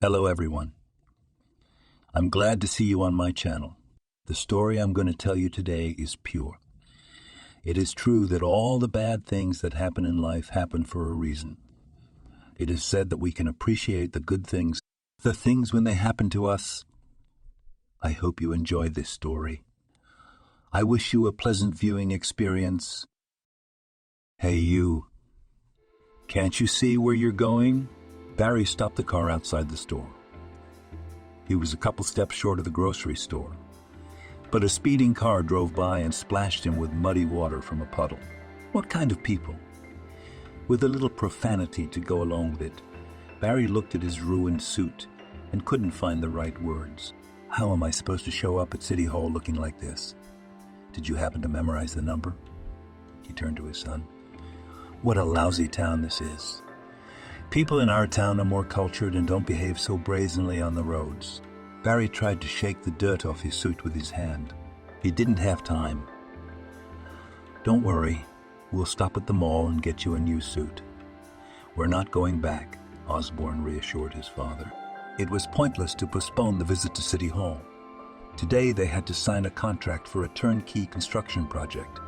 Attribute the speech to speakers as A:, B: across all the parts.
A: Hello everyone. I'm glad to see you on my channel. The story I'm going to tell you today is pure. It is true that all the bad things that happen in life happen for a reason. It is said that we can appreciate the good things, the things when they happen to us. I hope you enjoy this story. I wish you a pleasant viewing experience. Hey you, can't you see where you're going? Barry stopped the car outside the store. He was a couple steps short of the grocery store, but a speeding car drove by and splashed him with muddy water from a puddle. What kind of people? With a little profanity to go along with it, Barry looked at his ruined suit and couldn't find the right words. How am I supposed to show up at City Hall looking like this? Did you happen to memorize the number? He turned to his son. What a lousy town this is. People in our town are more cultured and don't behave so brazenly on the roads. Barry tried to shake the dirt off his suit with his hand. He didn't have time. Don't worry, we'll stop at the mall and get you a new suit. We're not going back, Osborne reassured his father. It was pointless to postpone the visit to City Hall. Today they had to sign a contract for a turnkey construction project.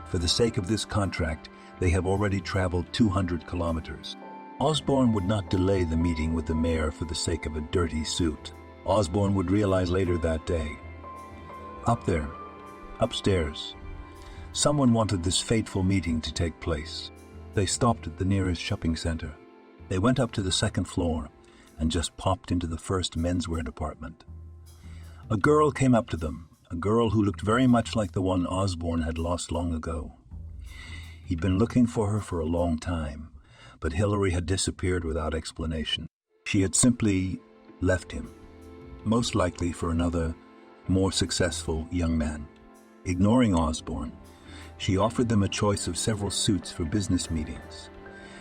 A: For the sake of this contract, they have already traveled 200 kilometers. Osborne would not delay the meeting with the mayor for the sake of a dirty suit. Osborne would realize later that day. Up there, upstairs, someone wanted this fateful meeting to take place. They stopped at the nearest shopping center. They went up to the second floor and just popped into the first menswear department. A girl came up to them, a girl who looked very much like the one Osborne had lost long ago. He'd been looking for her for a long time, but Hillary had disappeared without explanation. She had simply left him, most likely for another, more successful young man. Ignoring Osborne, she offered them a choice of several suits for business meetings.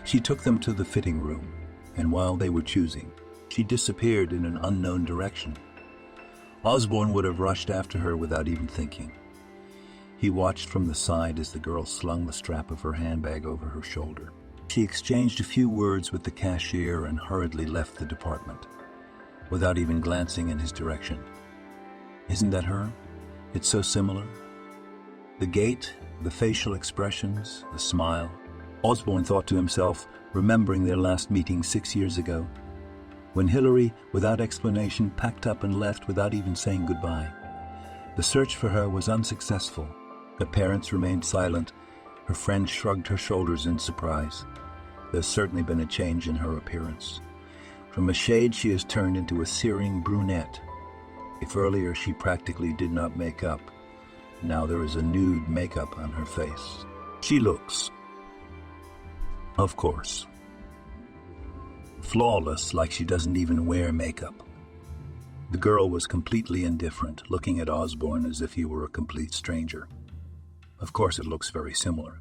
A: She took them to the fitting room, and while they were choosing, she disappeared in an unknown direction. Osborne would have rushed after her without even thinking. He watched from the side as the girl slung the strap of her handbag over her shoulder. She exchanged a few words with the cashier and hurriedly left the department, without even glancing in his direction. Isn't that her? It's so similar. The gait, the facial expressions, the smile. Osborne thought to himself, remembering their last meeting 6 years ago, when Hillary, without explanation, packed up and left without even saying goodbye. The search for her was unsuccessful. Her parents remained silent. Her friend shrugged her shoulders in surprise. There's certainly been a change in her appearance. From a shade she has turned into a searing brunette. If earlier she practically did not make up, now there is a nude makeup on her face. She looks, of course, flawless, like she doesn't even wear makeup. The girl was completely indifferent, looking at Osborne as if he were a complete stranger. Of course it looks very similar,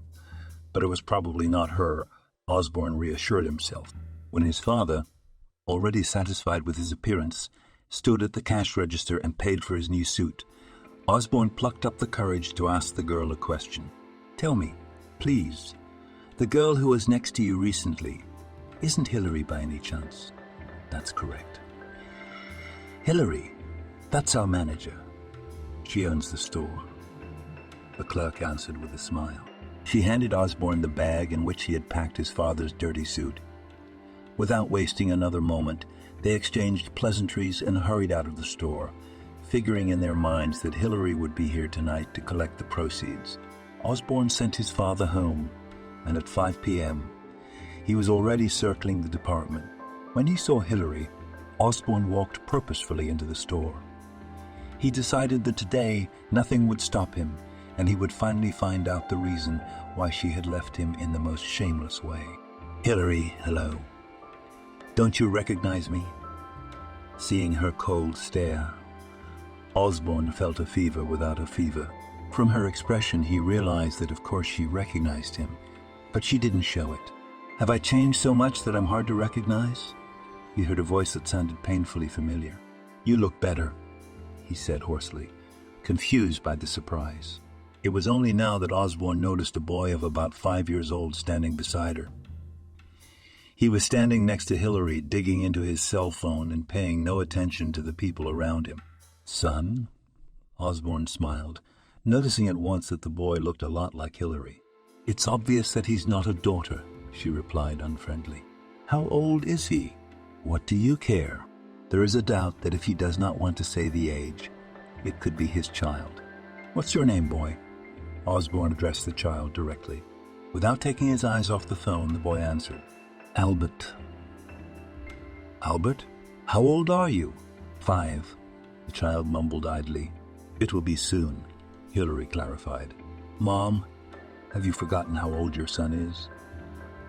A: but it was probably not her, Osborne reassured himself, when his father, already satisfied with his appearance, stood at the cash register and paid for his new suit. Osborne plucked up the courage to ask the girl a question. Tell me, please, the girl who was next to you recently, isn't Hillary by any chance? That's correct. Hillary, that's our manager. She owns the store. The clerk answered with a smile. She handed Osborne the bag in which he had packed his father's dirty suit. Without wasting another moment, they exchanged pleasantries and hurried out of the store, figuring in their minds that Hillary would be here tonight to collect the proceeds. Osborne sent his father home, and at 5 p.m., he was already circling the department. When he saw Hillary, Osborne walked purposefully into the store. He decided that today nothing would stop him, and he would finally find out the reason why she had left him in the most shameless way. Hillary, hello. Don't you recognize me? Seeing her cold stare, Osborne felt a fever without a fever. From her expression, he realized that of course she recognized him, but she didn't show it. Have I changed so much that I'm hard to recognize? He heard a voice that sounded painfully familiar. You look better, he said hoarsely, confused by the surprise. It was only now that Osborne noticed a boy of about 5 years old standing beside her. He was standing next to Hillary, digging into his cell phone and paying no attention to the people around him. "Son?" Osborne smiled, noticing at once that the boy looked a lot like Hillary. "It's obvious that he's not a daughter," she replied unfriendly. "How old is he?" "What do you care?" There is a doubt that if he does not want to say the age, it could be his child. "What's your name, boy?" Osborne addressed the child directly. Without taking his eyes off the phone, the boy answered, "Albert." "Albert? How old are you?" "5." The child mumbled idly. "It will be soon," Hillary clarified. "Mom, have you forgotten how old your son is?"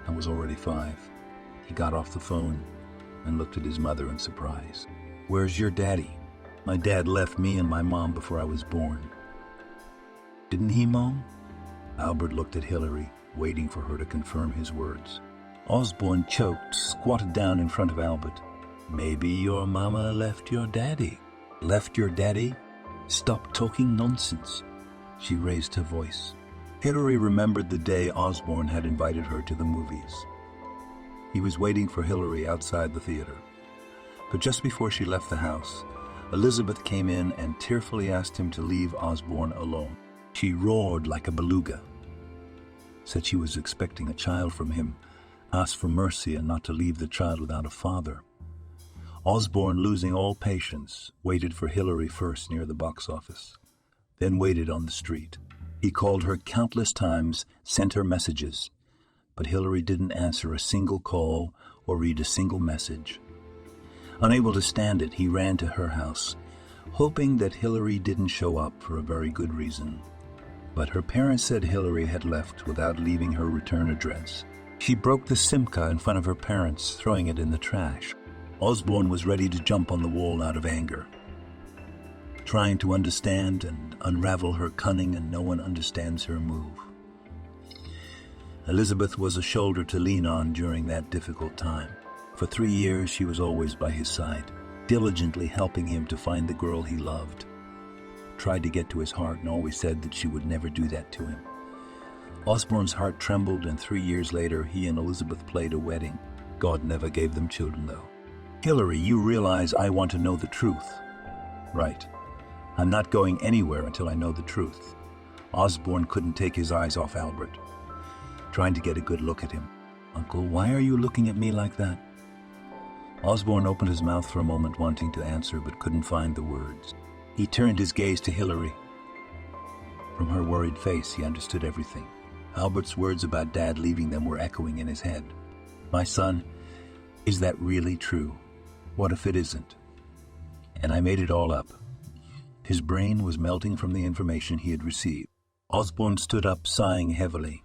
A: "I was already 5. He got off the phone and looked at his mother in surprise. "Where's your daddy?" "My dad left me and my mom before I was born." "Didn't he, Mom?" Albert looked at Hillary, waiting for her to confirm his words. Osborne choked, squatted down in front of Albert. "Maybe your mama left your daddy." "Left your daddy? Stop talking nonsense." She raised her voice. Hillary remembered the day Osborne had invited her to the movies. He was waiting for Hillary outside the theater. But just before she left the house, Elizabeth came in and tearfully asked him to leave Osborne alone. She roared like a beluga, said she was expecting a child from him, asked for mercy and not to leave the child without a father. Osborne, losing all patience, waited for Hillary first near the box office, then waited on the street. He called her countless times, sent her messages, but Hillary didn't answer a single call or read a single message. Unable to stand it, he ran to her house, hoping that Hillary didn't show up for a very good reason. But her parents said Hillary had left without leaving her return address. She broke the Simca in front of her parents, throwing it in the trash. Osborne was ready to jump on the wall out of anger, trying to understand and unravel her cunning, and no one understands her move. Elizabeth was a shoulder to lean on during that difficult time. For 3 years, she was always by his side, diligently helping him to find the girl he loved. Tried to get to his heart and always said that she would never do that to him. Osborne's heart trembled, and 3 years later, he and Elizabeth played a wedding. God never gave them children, though. "Hillary, you realize I want to know the truth." "Right. I'm not going anywhere until I know the truth." Osborne couldn't take his eyes off Albert, trying to get a good look at him. "Uncle, why are you looking at me like that?" Osborne opened his mouth for a moment, wanting to answer, but couldn't find the words. He turned his gaze to Hillary. From her worried face, he understood everything. Albert's words about Dad leaving them were echoing in his head. "My son, is that really true? What if it isn't? And I made it all up." His brain was melting from the information he had received. Osborne stood up, sighing heavily.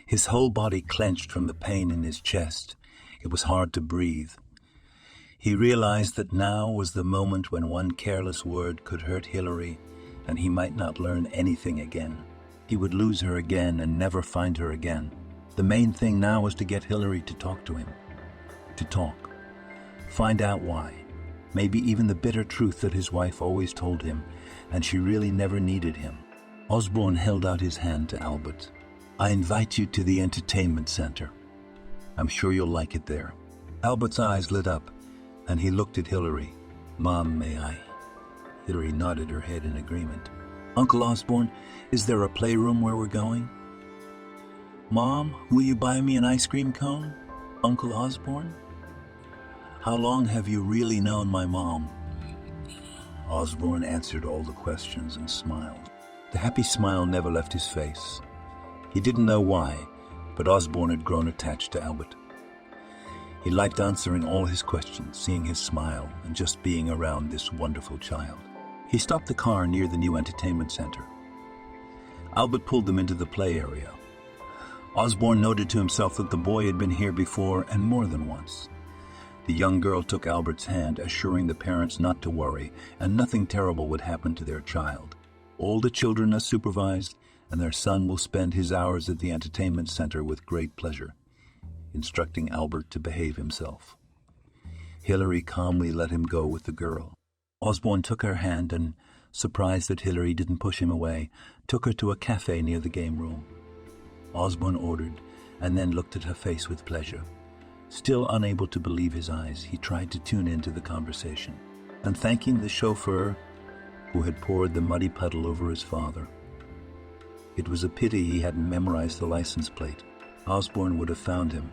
A: His whole body clenched from the pain in his chest. It was hard to breathe. He realized that now was the moment when one careless word could hurt Hillary, and he might not learn anything again. He would lose her again and never find her again. The main thing now was to get Hillary to talk to him. To talk. Find out why. Maybe even the bitter truth that his wife always told him, and she really never needed him. Osborne held out his hand to Albert. "I invite you to the entertainment center. I'm sure you'll like it there." Albert's eyes lit up, and he looked at Hillary. "Mom, may I?" Hillary nodded her head in agreement. "Uncle Osborne, is there a playroom where we're going?" "Mom, will you buy me an ice cream cone?" "Uncle Osborne? How long have you really known my mom?" Osborne answered all the questions and smiled. The happy smile never left his face. He didn't know why, but Osborne had grown attached to Albert. He liked answering all his questions, seeing his smile, and just being around this wonderful child. He stopped the car near the new entertainment center. Albert pulled them into the play area. Osborne noted to himself that the boy had been here before, and more than once. The young girl took Albert's hand, assuring the parents not to worry, and nothing terrible would happen to their child. All the children are supervised, and their son will spend his hours at the entertainment center with great pleasure, instructing Albert to behave himself. Hillary calmly let him go with the girl. Osborne took her hand and, surprised that Hillary didn't push him away, took her to a cafe near the game room. Osborne ordered, and then looked at her face with pleasure, Still unable to believe his eyes, he tried to tune into the conversation, and thanking the chauffeur who had poured the muddy puddle over his father. It was a pity he hadn't memorized the license plate. Osborne would have found him,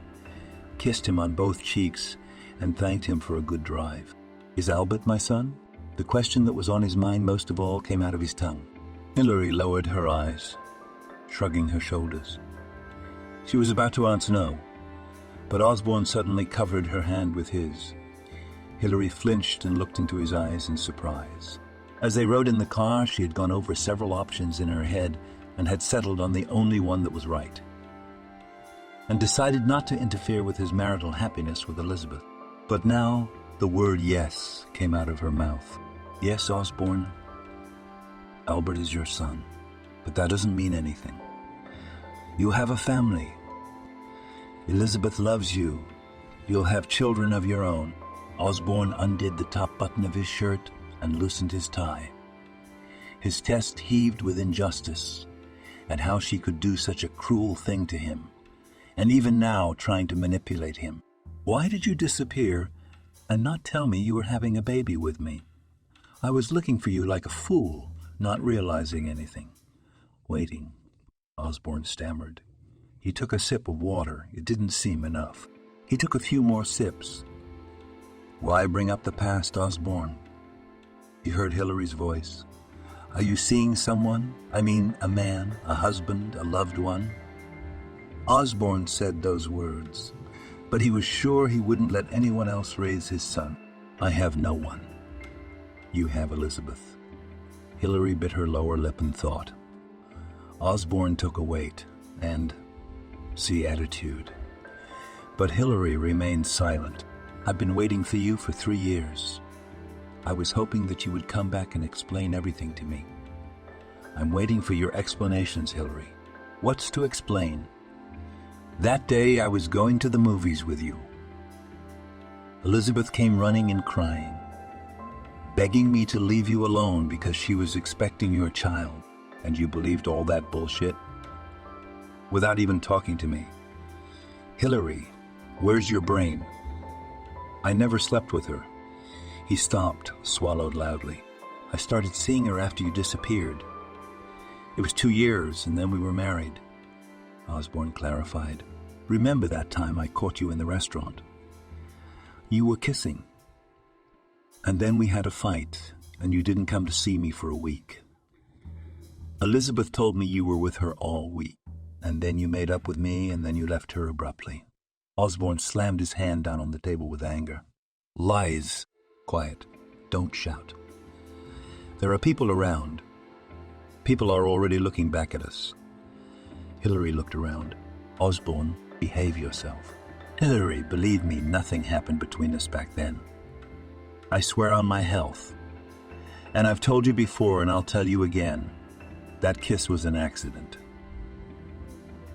A: kissed him on both cheeks, and thanked him for a good drive. "Is Albert my son?" The question that was on his mind most of all came out of his tongue. Hilary lowered her eyes, shrugging her shoulders. She was about to answer no, but Osborne suddenly covered her hand with his. Hilary flinched and looked into his eyes in surprise. As they rode in the car, she had gone over several options in her head and had settled on the only one that was right, and decided not to interfere with his marital happiness with Elizabeth. But now the word yes came out of her mouth. "Yes, Osborne, Albert is your son, but that doesn't mean anything. You have a family. Elizabeth loves you. You'll have children of your own." Osborne undid the top button of his shirt and loosened his tie. His chest heaved with injustice at how she could do such a cruel thing to him, and even now trying to manipulate him. "Why did you disappear and not tell me you were having a baby with me? I was looking for you like a fool, not realizing anything." "Waiting," Osborne stammered. He took a sip of water. It didn't seem enough. He took a few more sips. "Why bring up the past, Osborne?" He heard Hilary's voice. "Are you seeing someone? I mean, a man, a husband, a loved one?" Osborne said those words, but he was sure he wouldn't let anyone else raise his son. "I have no one. You have Elizabeth." Hilary bit her lower lip and thought. Osborne took a wait and see attitude. But Hilary remained silent. "I've been waiting for you for 3 years. I was hoping that you would come back and explain everything to me. I'm waiting for your explanations, Hilary." "What's to explain?" "That day I was going to the movies with you. Elizabeth came running and crying, begging me to leave you alone because she was expecting your child, and you believed all that bullshit? Without even talking to me. Hilary, where's your brain?" "I never slept with her." He stopped, swallowed loudly. "I started seeing her after you disappeared. It was 2 years, and then we were married." Osborne clarified. "Remember that time I caught you in the restaurant? You were kissing. And then we had a fight, and you didn't come to see me for a week. Elizabeth told me you were with her all week, and then you made up with me, and then you left her abruptly." Osborne slammed his hand down on the table with anger. "Lies." "Quiet. Don't shout. There are people around. People are already looking back at us." Hilary looked around. "Osborne, behave yourself." "Hilary, believe me, nothing happened between us back then. I swear on my health. And I've told you before, and I'll tell you again, that kiss was an accident.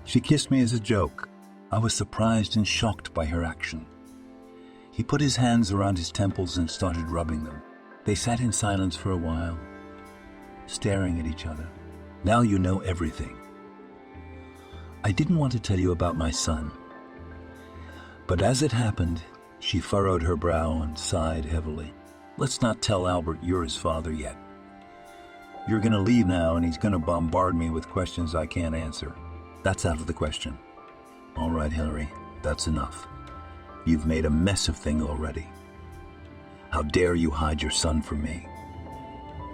A: She kissed me as a joke." I was surprised and shocked by her action. He put his hands around his temples and started rubbing them. They sat in silence for a while, staring at each other. "Now you know everything. I didn't want to tell you about my son. But as it happened," she furrowed her brow and sighed heavily. "Let's not tell Albert you're his father yet. You're going to leave now, and he's going to bombard me with questions I can't answer. That's out of the question." "All right, Hilary, that's enough. You've made a mess of things already. How dare you hide your son from me?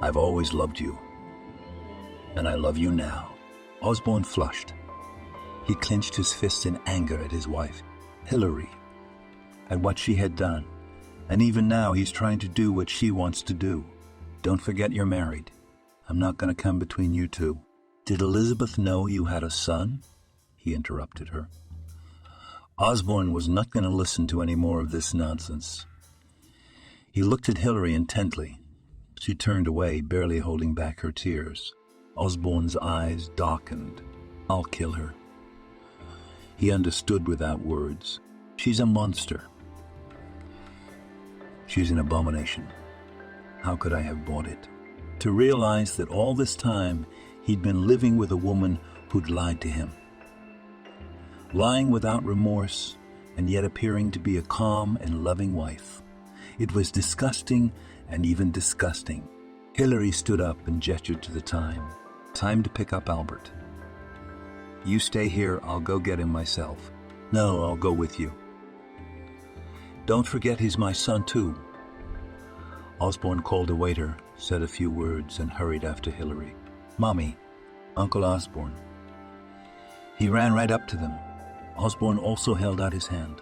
A: I've always loved you, and I love you now." Osborne flushed. He clenched his fists in anger at his wife, Hilary, at what she had done, and even now he's trying to do what she wants to do. "Don't forget you're married. I'm not going to come between you two." "Did Elizabeth know you had a son?" He interrupted her. Osborne was not going to listen to any more of this nonsense. He looked at Hilary intently. She turned away, barely holding back her tears. Osborne's eyes darkened. "I'll kill her." He understood without words. "She's a monster. She's an abomination. How could I have bought it?" To realize that all this time he'd been living with a woman who'd lied to him. Lying without remorse, and yet appearing to be a calm and loving wife. It was disgusting and even disgusting. Hilary stood up and gestured to the time. Time to pick up Albert. You stay here, I'll go get him myself. No, I'll go with you. Don't forget he's my son too. Osborne called a waiter, said a few words, and hurried after Hilary. Mommy, Uncle Osborne. He ran right up to them. Osborne also held out his hand.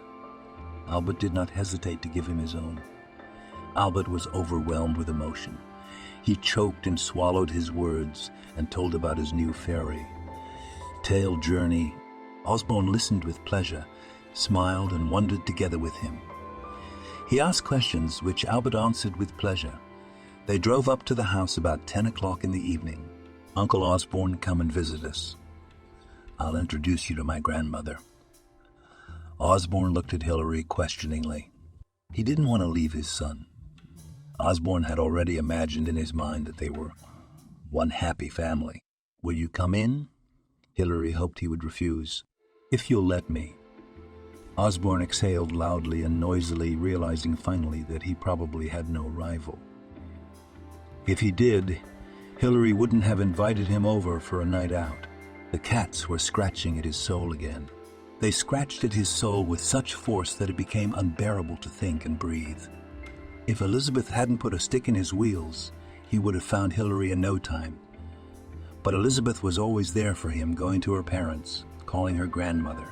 A: Albert did not hesitate to give him his own. Albert was overwhelmed with emotion. He choked and swallowed his words and told about his new fairy tale journey. Osborne listened with pleasure, smiled, and wondered together with him. He asked questions, which Albert answered with pleasure. They drove up to the house about 10 o'clock in the evening. Uncle Osborne, come and visit us. I'll introduce you to my grandmother. Osborne looked at Hilary questioningly. He didn't want to leave his son. Osborne had already imagined in his mind that they were one happy family. Will you come in? Hilary hoped he would refuse. If you'll let me. Osborne exhaled loudly and noisily, realizing finally that he probably had no rival. If he did, Hilary wouldn't have invited him over for a night out. The cats were scratching at his soul again. They scratched at his soul with such force that it became unbearable to think and breathe. If Elizabeth hadn't put a stick in his wheels, he would have found Hilary in no time. But Elizabeth was always there for him, going to her parents, calling her grandmother.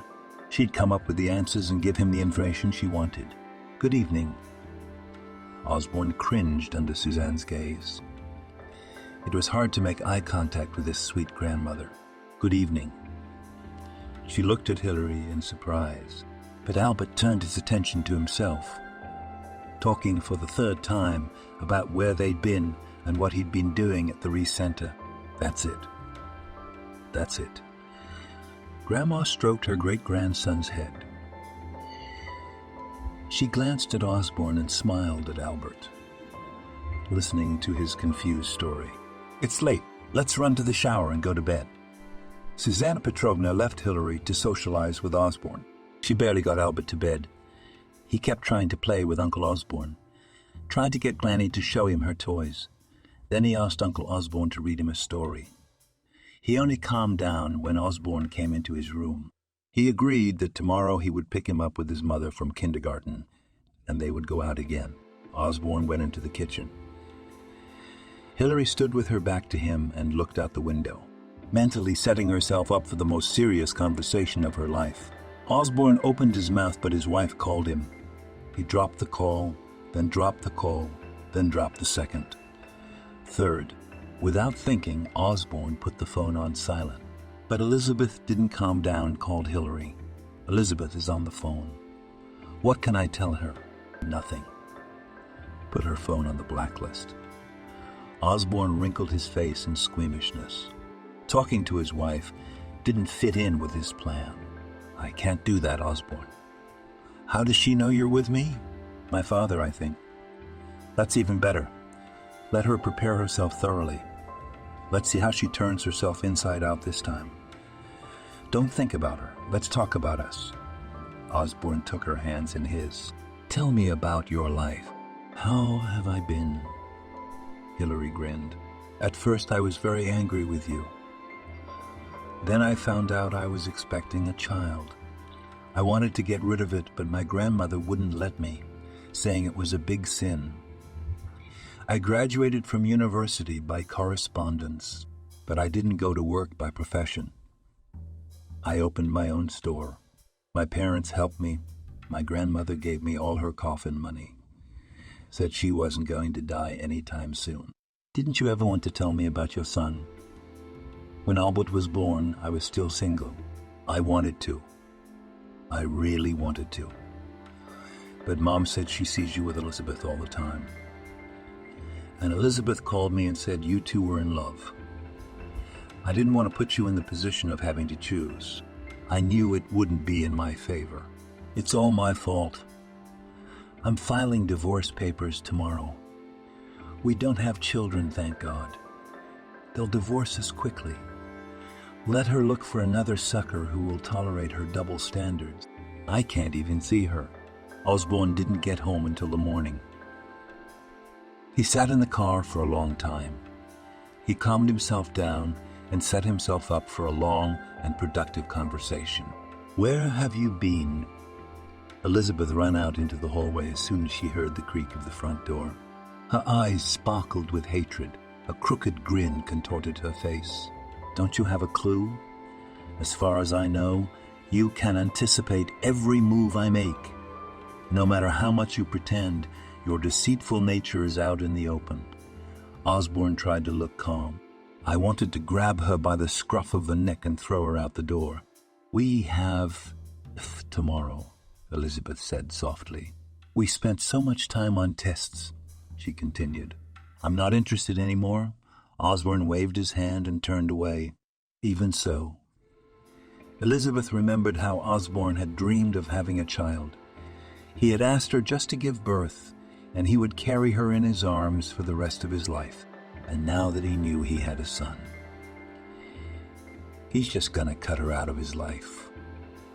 A: She'd come up with the answers and give him the information she wanted. Good evening. Osborne cringed under Suzanne's gaze. It was hard to make eye contact with this sweet grandmother. Good evening. She looked at Hilary in surprise, but Albert turned his attention to himself, talking for the third time about where they'd been and what he'd been doing at the Reese Center. That's it. That's it. Grandma stroked her great-grandson's head. She glanced at Osborne and smiled at Albert, listening to his confused story. It's late. Let's run to the shower and go to bed. Susanna Petrovna left Hilary to socialize with Osborne. She barely got Albert to bed. He kept trying to play with Uncle Osborne, tried to get Granny to show him her toys. Then he asked Uncle Osborne to read him a story. He only calmed down when Osborne came into his room. He agreed that tomorrow he would pick him up with his mother from kindergarten, and they would go out again. Osborne went into the kitchen. Hilary stood with her back to him and looked out the window, mentally setting herself up for the most serious conversation of her life. Osborne opened his mouth, but his wife called him. He dropped the call, then dropped the call, then dropped the second. Third. Without thinking, Osborne put the phone on silent. But Elizabeth didn't calm down, called Hilary. Elizabeth is on the phone. What can I tell her? Nothing. Put her phone on the blacklist. Osborne wrinkled his face in squeamishness. Talking to his wife didn't fit in with his plan. I can't do that, Osborne. How does she know you're with me? My father, I think. That's even better. Let her prepare herself thoroughly. Let's see how she turns herself inside out this time. Don't think about her. Let's talk about us. Osborne took her hands in his. Tell me about your life. How have I been? Hilary grinned. At first I was very angry with you. Then I found out I was expecting a child. I wanted to get rid of it, but my grandmother wouldn't let me, saying it was a big sin. I graduated from university by correspondence, but I didn't go to work by profession. I opened my own store. My parents helped me. My grandmother gave me all her coffin money. Said she wasn't going to die anytime soon. Didn't you ever want to tell me about your son? When Albert was born, I was still single. I wanted to. I really wanted to. But Mom said she sees you with Elizabeth all the time. And Elizabeth called me and said you two were in love. I didn't want to put you in the position of having to choose. I knew it wouldn't be in my favor. It's all my fault. I'm filing divorce papers tomorrow. We don't have children, thank God. They'll divorce us quickly. Let her look for another sucker who will tolerate her double standards. I can't even see her. Osborne didn't get home until the morning. He sat in the car for a long time. He calmed himself down and set himself up for a long and productive conversation. "Where have you been?" Elizabeth ran out into the hallway as soon as she heard the creak of the front door. Her eyes sparkled with hatred. A crooked grin contorted her face. "Don't you have a clue? As far as I know, you can anticipate every move I make. No matter how much you pretend, your deceitful nature is out in the open." Osborne tried to look calm. "I wanted to grab her by the scruff of the neck and throw her out the door." "We have tomorrow," Elizabeth said softly. "We spent so much time on tests," she continued. "I'm not interested anymore." Osborne waved his hand and turned away. "Even so." Elizabeth remembered how Osborne had dreamed of having a child. He had asked her just to give birth, and he would carry her in his arms for the rest of his life. And now that he knew he had a son, he's just gonna cut her out of his life.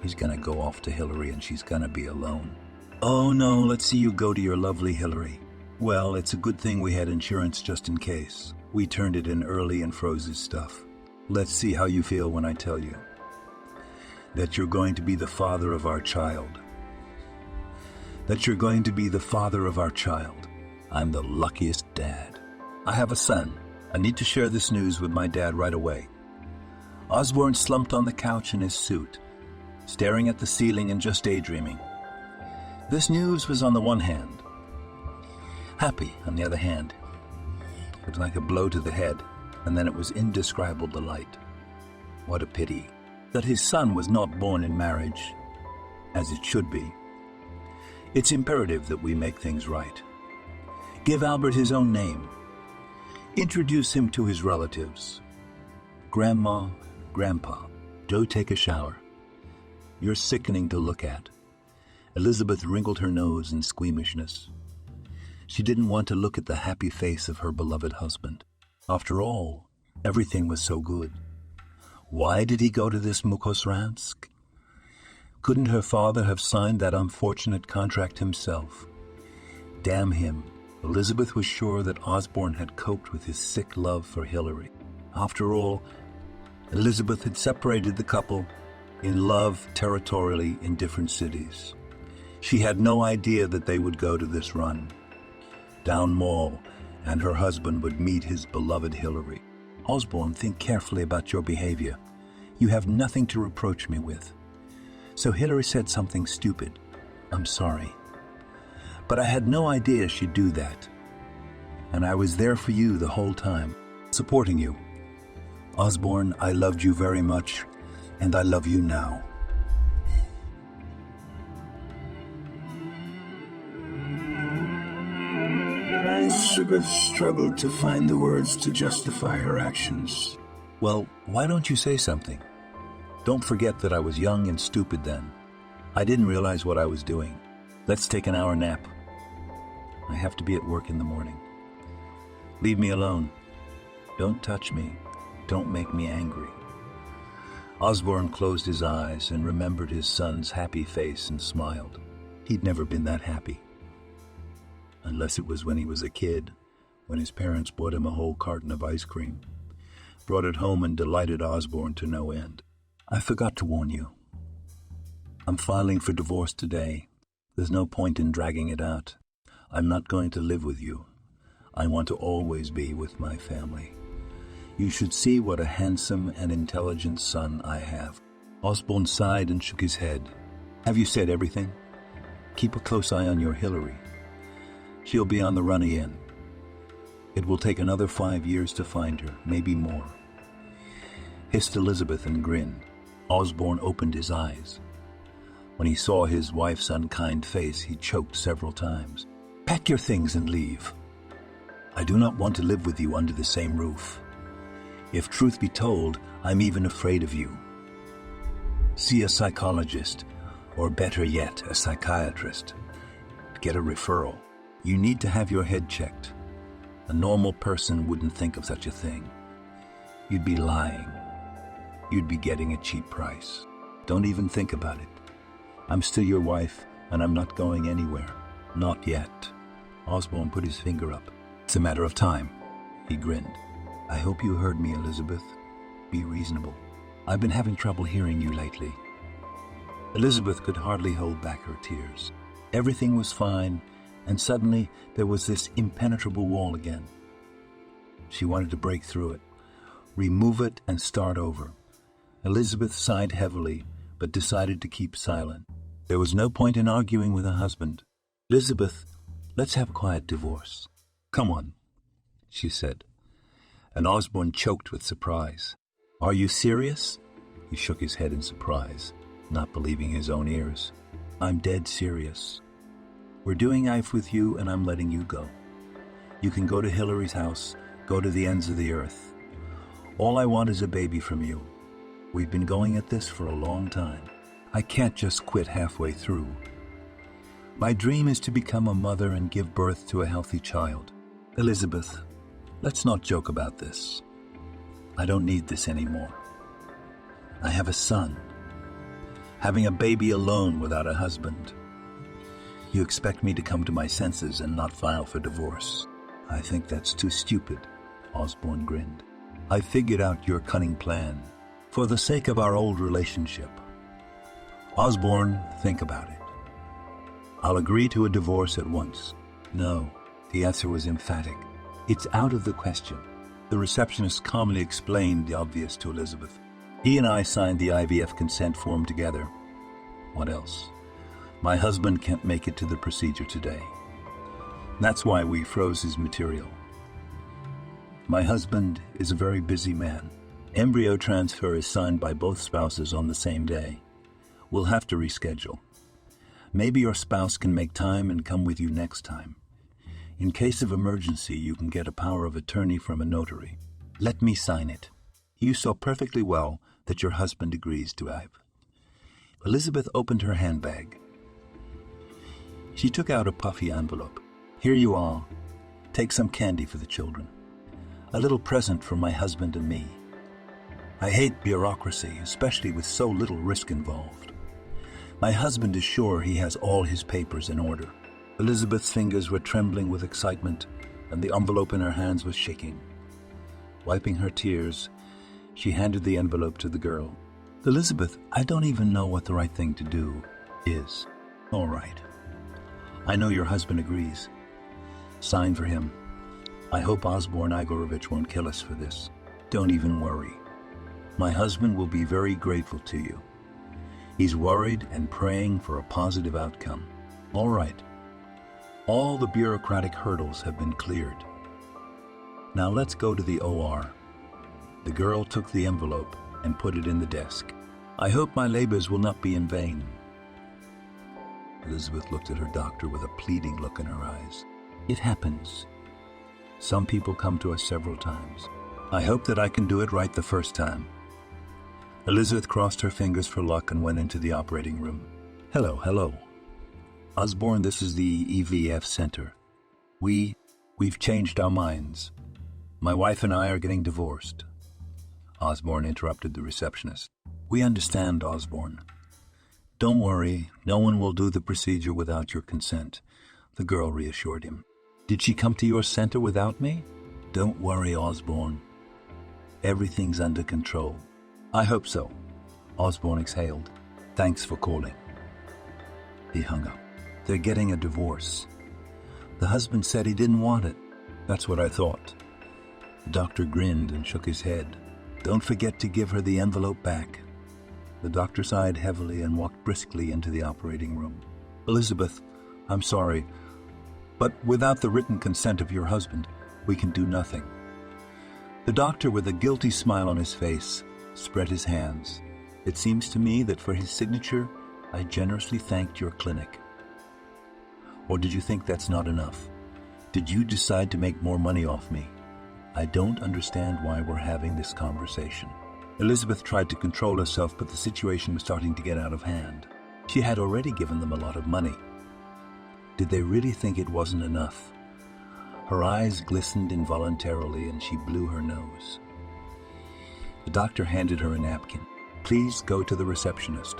A: He's gonna go off to Hillary and she's gonna be alone. "Oh no, let's see you go to your lovely Hillary." "Well, it's a good thing we had insurance just in case. We turned it in early and froze his stuff. Let's see how you feel when I tell you that you're going to be the father of our child. That you're going to be the father of our child. I'm the luckiest dad. I have a son. I need to share this news with my dad right away." Osborne slumped on the couch in his suit, staring at the ceiling and just daydreaming. This news was on the one hand happy on the other hand. It was like a blow to the head, and then it was indescribable delight. What a pity that his son was not born in marriage, as it should be. It's imperative that we make things right. Give Albert his own name. Introduce him to his relatives. Grandma, Grandpa, go take a shower. You're sickening to look at. Elizabeth wrinkled her nose in squeamishness. She didn't want to look at the happy face of her beloved husband. After all, everything was so good. Why did he go to this Mukosransk? Couldn't her father have signed that unfortunate contract himself? Damn him. Elizabeth was sure that Osborne had coped with his sick love for Hillary. After all, Elizabeth had separated the couple in love territorially in different cities. She had no idea that they would go to this run. Down Mall, and her husband would meet his beloved Hillary. "Osborne, think carefully about your behavior. You have nothing to reproach me with. So Hillary said something stupid. I'm sorry. But I had no idea she'd do that. And I was there for you the whole time, supporting you. Osborne, I loved you very much, and I love you now." Elizabeth struggled to find the words to justify her actions. "Well, why don't you say something? Don't forget that I was young and stupid then. I didn't realize what I was doing. Let's take an hour nap. I have to be at work in the morning. Leave me alone. Don't touch me. Don't make me angry." Osborne closed his eyes and remembered his son's happy face and smiled. He'd never been that happy. Unless it was when he was a kid, when his parents bought him a whole carton of ice cream, brought it home and delighted Osborne to no end. "I forgot to warn you. I'm filing for divorce today. There's no point in dragging it out. I'm not going to live with you. I want to always be with my family. You should see what a handsome and intelligent son I have." Osborne sighed and shook his head. "Have you said everything? Keep a close eye on your Hillary. She'll be on the run again. It will take another 5 years to find her, maybe more." Hissed Elizabeth and grinned. Osborne opened his eyes. When he saw his wife's unkind face, he choked several times. "Pack your things and leave. I do not want to live with you under the same roof. If truth be told, I'm even afraid of you. See a psychologist, or better yet, a psychiatrist. Get a referral. You need to have your head checked. A normal person wouldn't think of such a thing. You'd be lying. You'd be getting a cheap price. Don't even think about it. I'm still your wife, and I'm not going anywhere. Not yet. Osborne put his finger up. It's a matter of time. He grinned. I hope you heard me, Elizabeth. Be reasonable. I've been having trouble hearing you lately. Elizabeth could hardly hold back her tears. Everything was fine, and suddenly there was this impenetrable wall again. She wanted to break through it, remove it, and start over. Elizabeth sighed heavily, but decided to keep silent. There was no point in arguing with her husband. Elizabeth, let's have a quiet divorce. Come on, she said. And Osborne choked with surprise. Are you serious? He shook his head in surprise, not believing his own ears. I'm dead serious. We're doing life with you, and I'm letting you go. You can go to Hillary's house, go to the ends of the earth. All I want is a baby from you. We've been going at this for a long time. I can't just quit halfway through. My dream is to become a mother and give birth to a healthy child. Elizabeth, let's not joke about this. I don't need this anymore. I have a son. Having a baby alone without a husband. You expect me to come to my senses and not file for divorce. I think that's too stupid, Osborne grinned. I figured out your cunning plan. For the sake of our old relationship. Osborne, think about it. I'll agree to a divorce at once. No, the answer was emphatic. It's out of the question. The receptionist calmly explained the obvious to Elizabeth. He and I signed the IVF consent form together. What else? My husband can't make it to the procedure today. That's why we froze his material. My husband is a very busy man. Embryo transfer is signed by both spouses on the same day. We'll have to reschedule. Maybe your spouse can make time and come with you next time. In case of emergency, you can get a power of attorney from a notary. Let me sign it. You saw perfectly well that your husband agrees to it. Elizabeth opened her handbag. She took out a puffy envelope. Here you are. Take some candy for the children. A little present for my husband and me. I hate bureaucracy, especially with so little risk involved. My husband is sure he has all his papers in order. Elizabeth's fingers were trembling with excitement, and the envelope in her hands was shaking. Wiping her tears, she handed the envelope to the girl. Elizabeth, I don't even know what the right thing to do is. All right. I know your husband agrees. Sign for him. I hope Osborne Igorovich won't kill us for this. Don't even worry. My husband will be very grateful to you. He's worried and praying for a positive outcome. All right. All the bureaucratic hurdles have been cleared. Now let's go to the OR. The girl took the envelope and put it in the desk. I hope my labors will not be in vain. Elizabeth looked at her doctor with a pleading look in her eyes. It happens. Some people come to us several times. I hope that I can do it right the first time. Elizabeth crossed her fingers for luck and went into the operating room. Hello. Osborne, this is the EVF Center. We've changed our minds. My wife and I are getting divorced. Osborne interrupted the receptionist. We understand, Osborne. Don't worry, no one will do the procedure without your consent, the girl reassured him. Did she come to your center without me? Don't worry, Osborne. Everything's under control. I hope so. Osborne exhaled. Thanks for calling. He hung up. They're getting a divorce. The husband said he didn't want it. That's what I thought. The doctor grinned and shook his head. Don't forget to give her the envelope back. The doctor sighed heavily and walked briskly into the operating room. Elizabeth, I'm sorry, but without the written consent of your husband, we can do nothing. The doctor, with a guilty smile on his face, spread his hands. It seems to me that for his signature, I generously thanked your clinic. Or did you think that's not enough? Did you decide to make more money off me? I don't understand why we're having this conversation. Elizabeth tried to control herself, but the situation was starting to get out of hand. She had already given them a lot of money. Did they really think it wasn't enough? Her eyes glistened involuntarily and she blew her nose. The doctor handed her a napkin. Please go to the receptionist.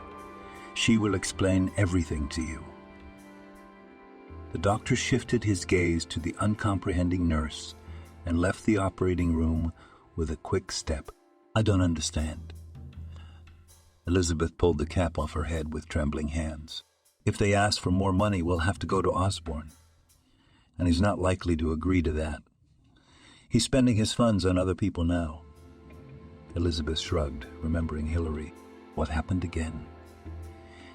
A: She will explain everything to you. The doctor shifted his gaze to the uncomprehending nurse and left the operating room with a quick step. I don't understand. Elizabeth pulled the cap off her head with trembling hands. If they ask for more money, we'll have to go to Osborne. And he's not likely to agree to that. He's spending his funds on other people now. Elizabeth shrugged, remembering Hillary. What happened again?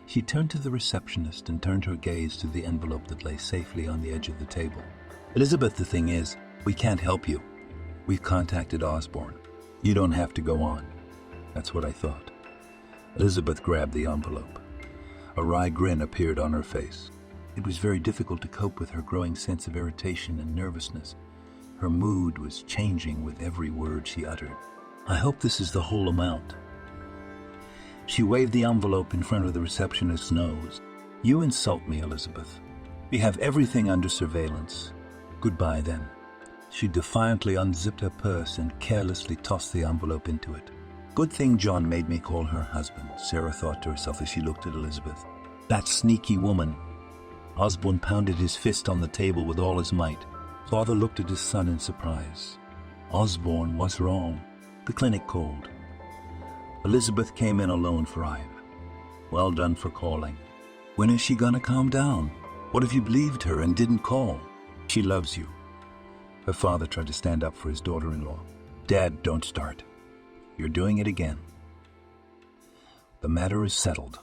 A: She turned to the receptionist and turned her gaze to the envelope that lay safely on the edge of the table. Elizabeth, the thing is, we can't help you. We've contacted Osborne. You don't have to go on. That's what I thought. Elizabeth grabbed the envelope. A wry grin appeared on her face. It was very difficult to cope with her growing sense of irritation and nervousness. Her mood was changing with every word she uttered. I hope this is the whole amount. She waved the envelope in front of the receptionist's nose. You insult me, Elizabeth. We have everything under surveillance. Goodbye, then. She defiantly unzipped her purse and carelessly tossed the envelope into it. Good thing John made me call her husband, Sarah thought to herself as she looked at Elizabeth. That sneaky woman. Osborne pounded his fist on the table with all his might. Father looked at his son in surprise. Osborne was wrong. The clinic called. Elizabeth came in alone for Ive. Well done for calling. When is she gonna calm down? What if you believed her and didn't call? She loves you. Her father tried to stand up for his daughter-in-law. Dad, don't start. You're doing it again. The matter is settled.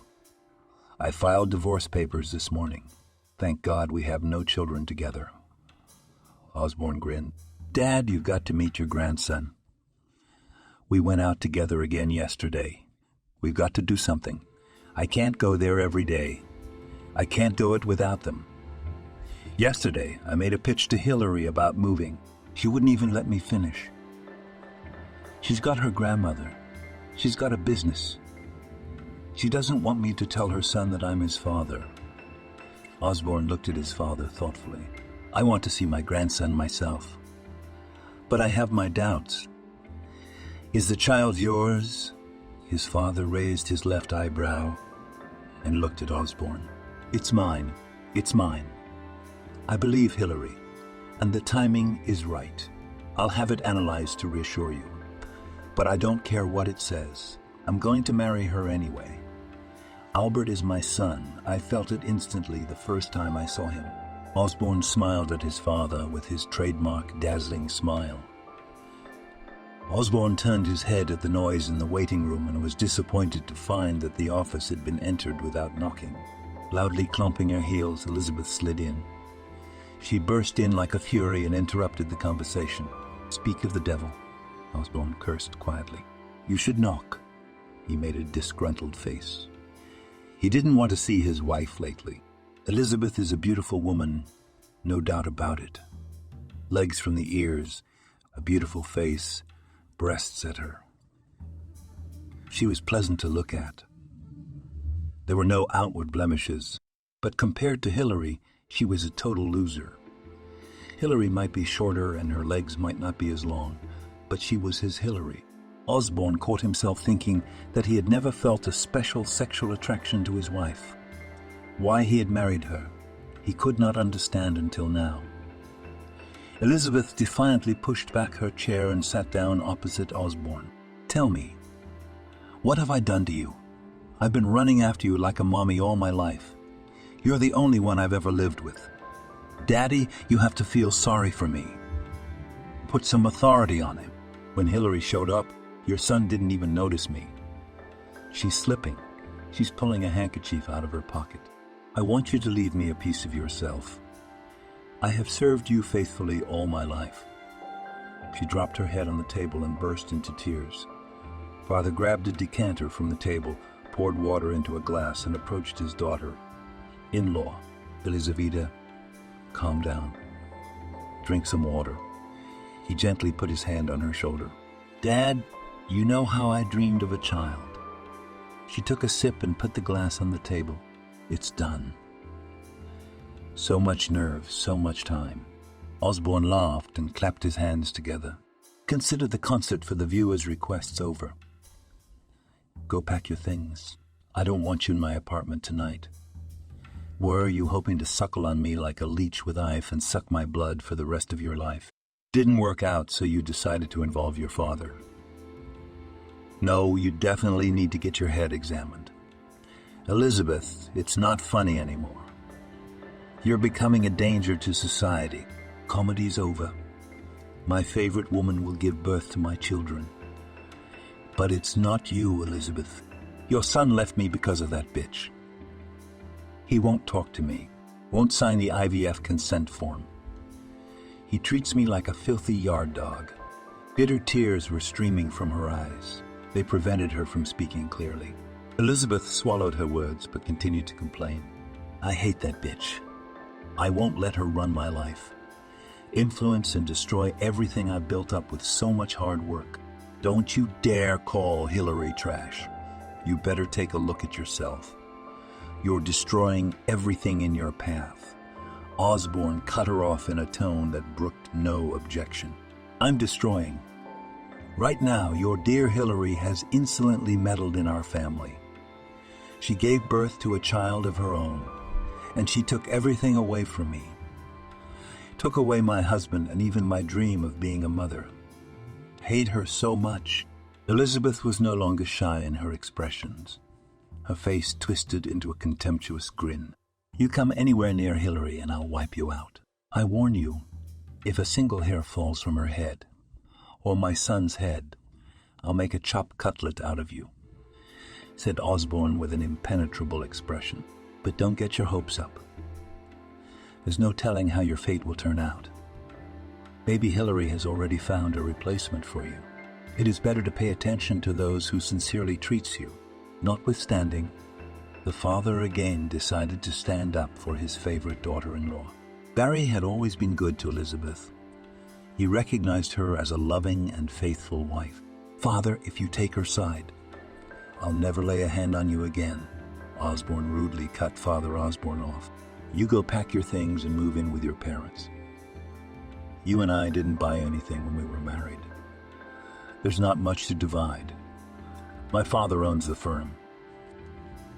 A: I filed divorce papers this morning. Thank God we have no children together. Osborne grinned. Dad, you've got to meet your grandson. We went out together again yesterday. We've got to do something. I can't go there every day. I can't do it without them. Yesterday, I made a pitch to Hillary about moving. She wouldn't even let me finish. She's got her grandmother. She's got a business. She doesn't want me to tell her son that I'm his father. Osborne looked at his father thoughtfully. I want to see my grandson myself. But I have my doubts. Is the child yours? His father raised his left eyebrow and looked at Osborne. It's mine. It's mine. I believe Hillary, and the timing is right. I'll have it analyzed to reassure you. But I don't care what it says. I'm going to marry her anyway. Albert is my son. I felt it instantly the first time I saw him. Osborne smiled at his father with his trademark dazzling smile. Osborne turned his head at the noise in the waiting room and was disappointed to find that the office had been entered without knocking. Loudly clumping her heels, Elizabeth slid in. She burst in like a fury and interrupted the conversation. Speak of the devil, Osborne cursed quietly. You should knock. He made a disgruntled face. He didn't want to see his wife lately. Elizabeth is a beautiful woman, no doubt about it. Legs from the ears, a beautiful face, breasts at her. She was pleasant to look at. There were no outward blemishes, but compared to Hillary, she was a total loser. Hillary might be shorter and her legs might not be as long, but she was his Hillary. Osborne caught himself thinking that he had never felt a special sexual attraction to his wife. Why he had married her, he could not understand until now. Elizabeth defiantly pushed back her chair and sat down opposite Osborne. Tell me, what have I done to you? I've been running after you like a mommy all my life. You're the only one I've ever lived with. Daddy, you have to feel sorry for me. Put some authority on him. When Hillary showed up, your son didn't even notice me. She's slipping. She's pulling a handkerchief out of her pocket. I want you to leave me a piece of yourself. I have served you faithfully all my life. She dropped her head on the table and burst into tears. Father grabbed a decanter from the table, poured water into a glass, and approached his daughter. In-law, Elizaveta, calm down. Drink some water. He gently put his hand on her shoulder. Dad, you know how I dreamed of a child. She took a sip and put the glass on the table. It's done. So much nerve, so much time. Osborne laughed and clapped his hands together. Consider the concert for the viewers' requests over. Go pack your things. I don't want you in my apartment tonight. Were you hoping to suckle on me like a leech with life and suck my blood for the rest of your life? Didn't work out, so you decided to involve your father. No, you definitely need to get your head examined. Elizabeth, it's not funny anymore. You're becoming a danger to society. Comedy's over. My favorite woman will give birth to my children. But it's not you, Elizabeth. Your son left me because of that bitch. He won't talk to me, won't sign the IVF consent form. He treats me like a filthy yard dog. Bitter tears were streaming from her eyes. They prevented her from speaking clearly. Elizabeth swallowed her words but continued to complain. I hate that bitch. I won't let her run my life. Influence and destroy everything I've built up with so much hard work. Don't you dare call Hillary trash. You better take a look at yourself. You're destroying everything in your path. Osborne cut her off in a tone that brooked no objection. I'm destroying. Right now, your dear Hillary has insolently meddled in our family. She gave birth to a child of her own, and she took everything away from me. Took away my husband and even my dream of being a mother. Hate her so much. Elizabeth was no longer shy in her expressions. Her face twisted into a contemptuous grin. You come anywhere near Hillary and I'll wipe you out. I warn you, if a single hair falls from her head, or my son's head, I'll make a chopped cutlet out of you, said Osborne with an impenetrable expression. But don't get your hopes up. There's no telling how your fate will turn out. Baby Hillary has already found a replacement for you. It is better to pay attention to those who sincerely treats you. Notwithstanding, the father again decided to stand up for his favorite daughter-in-law. Barry had always been good to Elizabeth. He recognized her as a loving and faithful wife. Father, if you take her side, I'll never lay a hand on you again. Osborne rudely cut Father Osborne off. You go pack your things and move in with your parents. You and I didn't buy anything when we were married. There's not much to divide. My father owns the firm.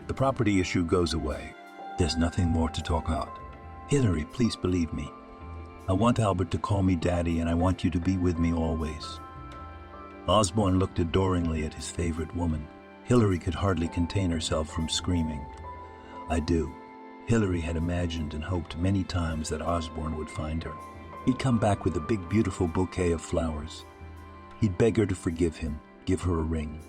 A: The property issue goes away. There's nothing more to talk about. Hillary, please believe me. I want Albert to call me Daddy, and I want you to be with me always. Osborne looked adoringly at his favorite woman. Hillary could hardly contain herself from screaming. I do. Hillary had imagined and hoped many times that Osborne would find her. He'd come back with a big, beautiful bouquet of flowers. He'd beg her to forgive him, give her a ring.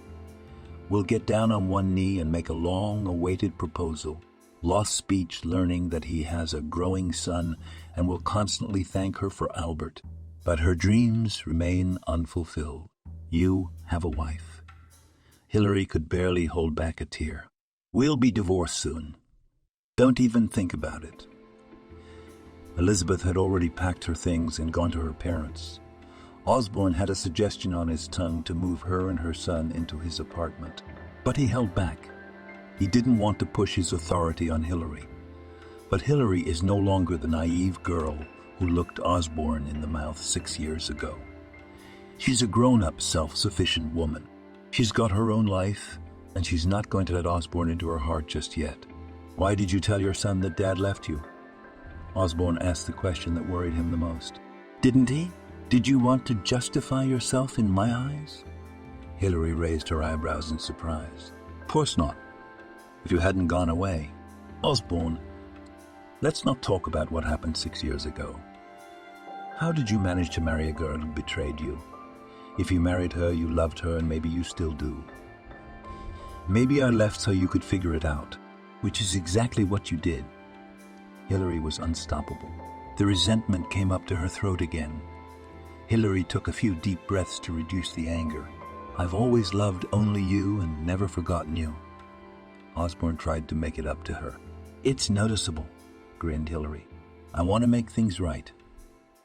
A: We'll get down on one knee and make a long-awaited proposal. Lost speech, learning that he has a growing son and will constantly thank her for Albert. But her dreams remain unfulfilled. You have a wife. Hillary could barely hold back a tear. We'll be divorced soon. Don't even think about it. Elizabeth had already packed her things and gone to her parents. Osborne had a suggestion on his tongue to move her and her son into his apartment, but he held back. He didn't want to push his authority on Hillary. But Hillary is no longer the naive girl who looked Osborne in the mouth 6 years ago. She's a grown-up, self-sufficient woman. She's got her own life, and she's not going to let Osborne into her heart just yet. Why did you tell your son that Dad left you? Osborne asked the question that worried him the most. Didn't he? Did you want to justify yourself in my eyes? Hillary raised her eyebrows in surprise. Of course not. If you hadn't gone away. Osborne, let's not talk about what happened 6 years ago. How did you manage to marry a girl who betrayed you? If you married her, you loved her, and maybe you still do. Maybe I left so you could figure it out, which is exactly what you did. Hillary was unstoppable. The resentment came up to her throat again. Hillary took a few deep breaths to reduce the anger. I've always loved only you and never forgotten you. Osborne tried to make it up to her. It's noticeable, grinned Hillary. I want to make things right.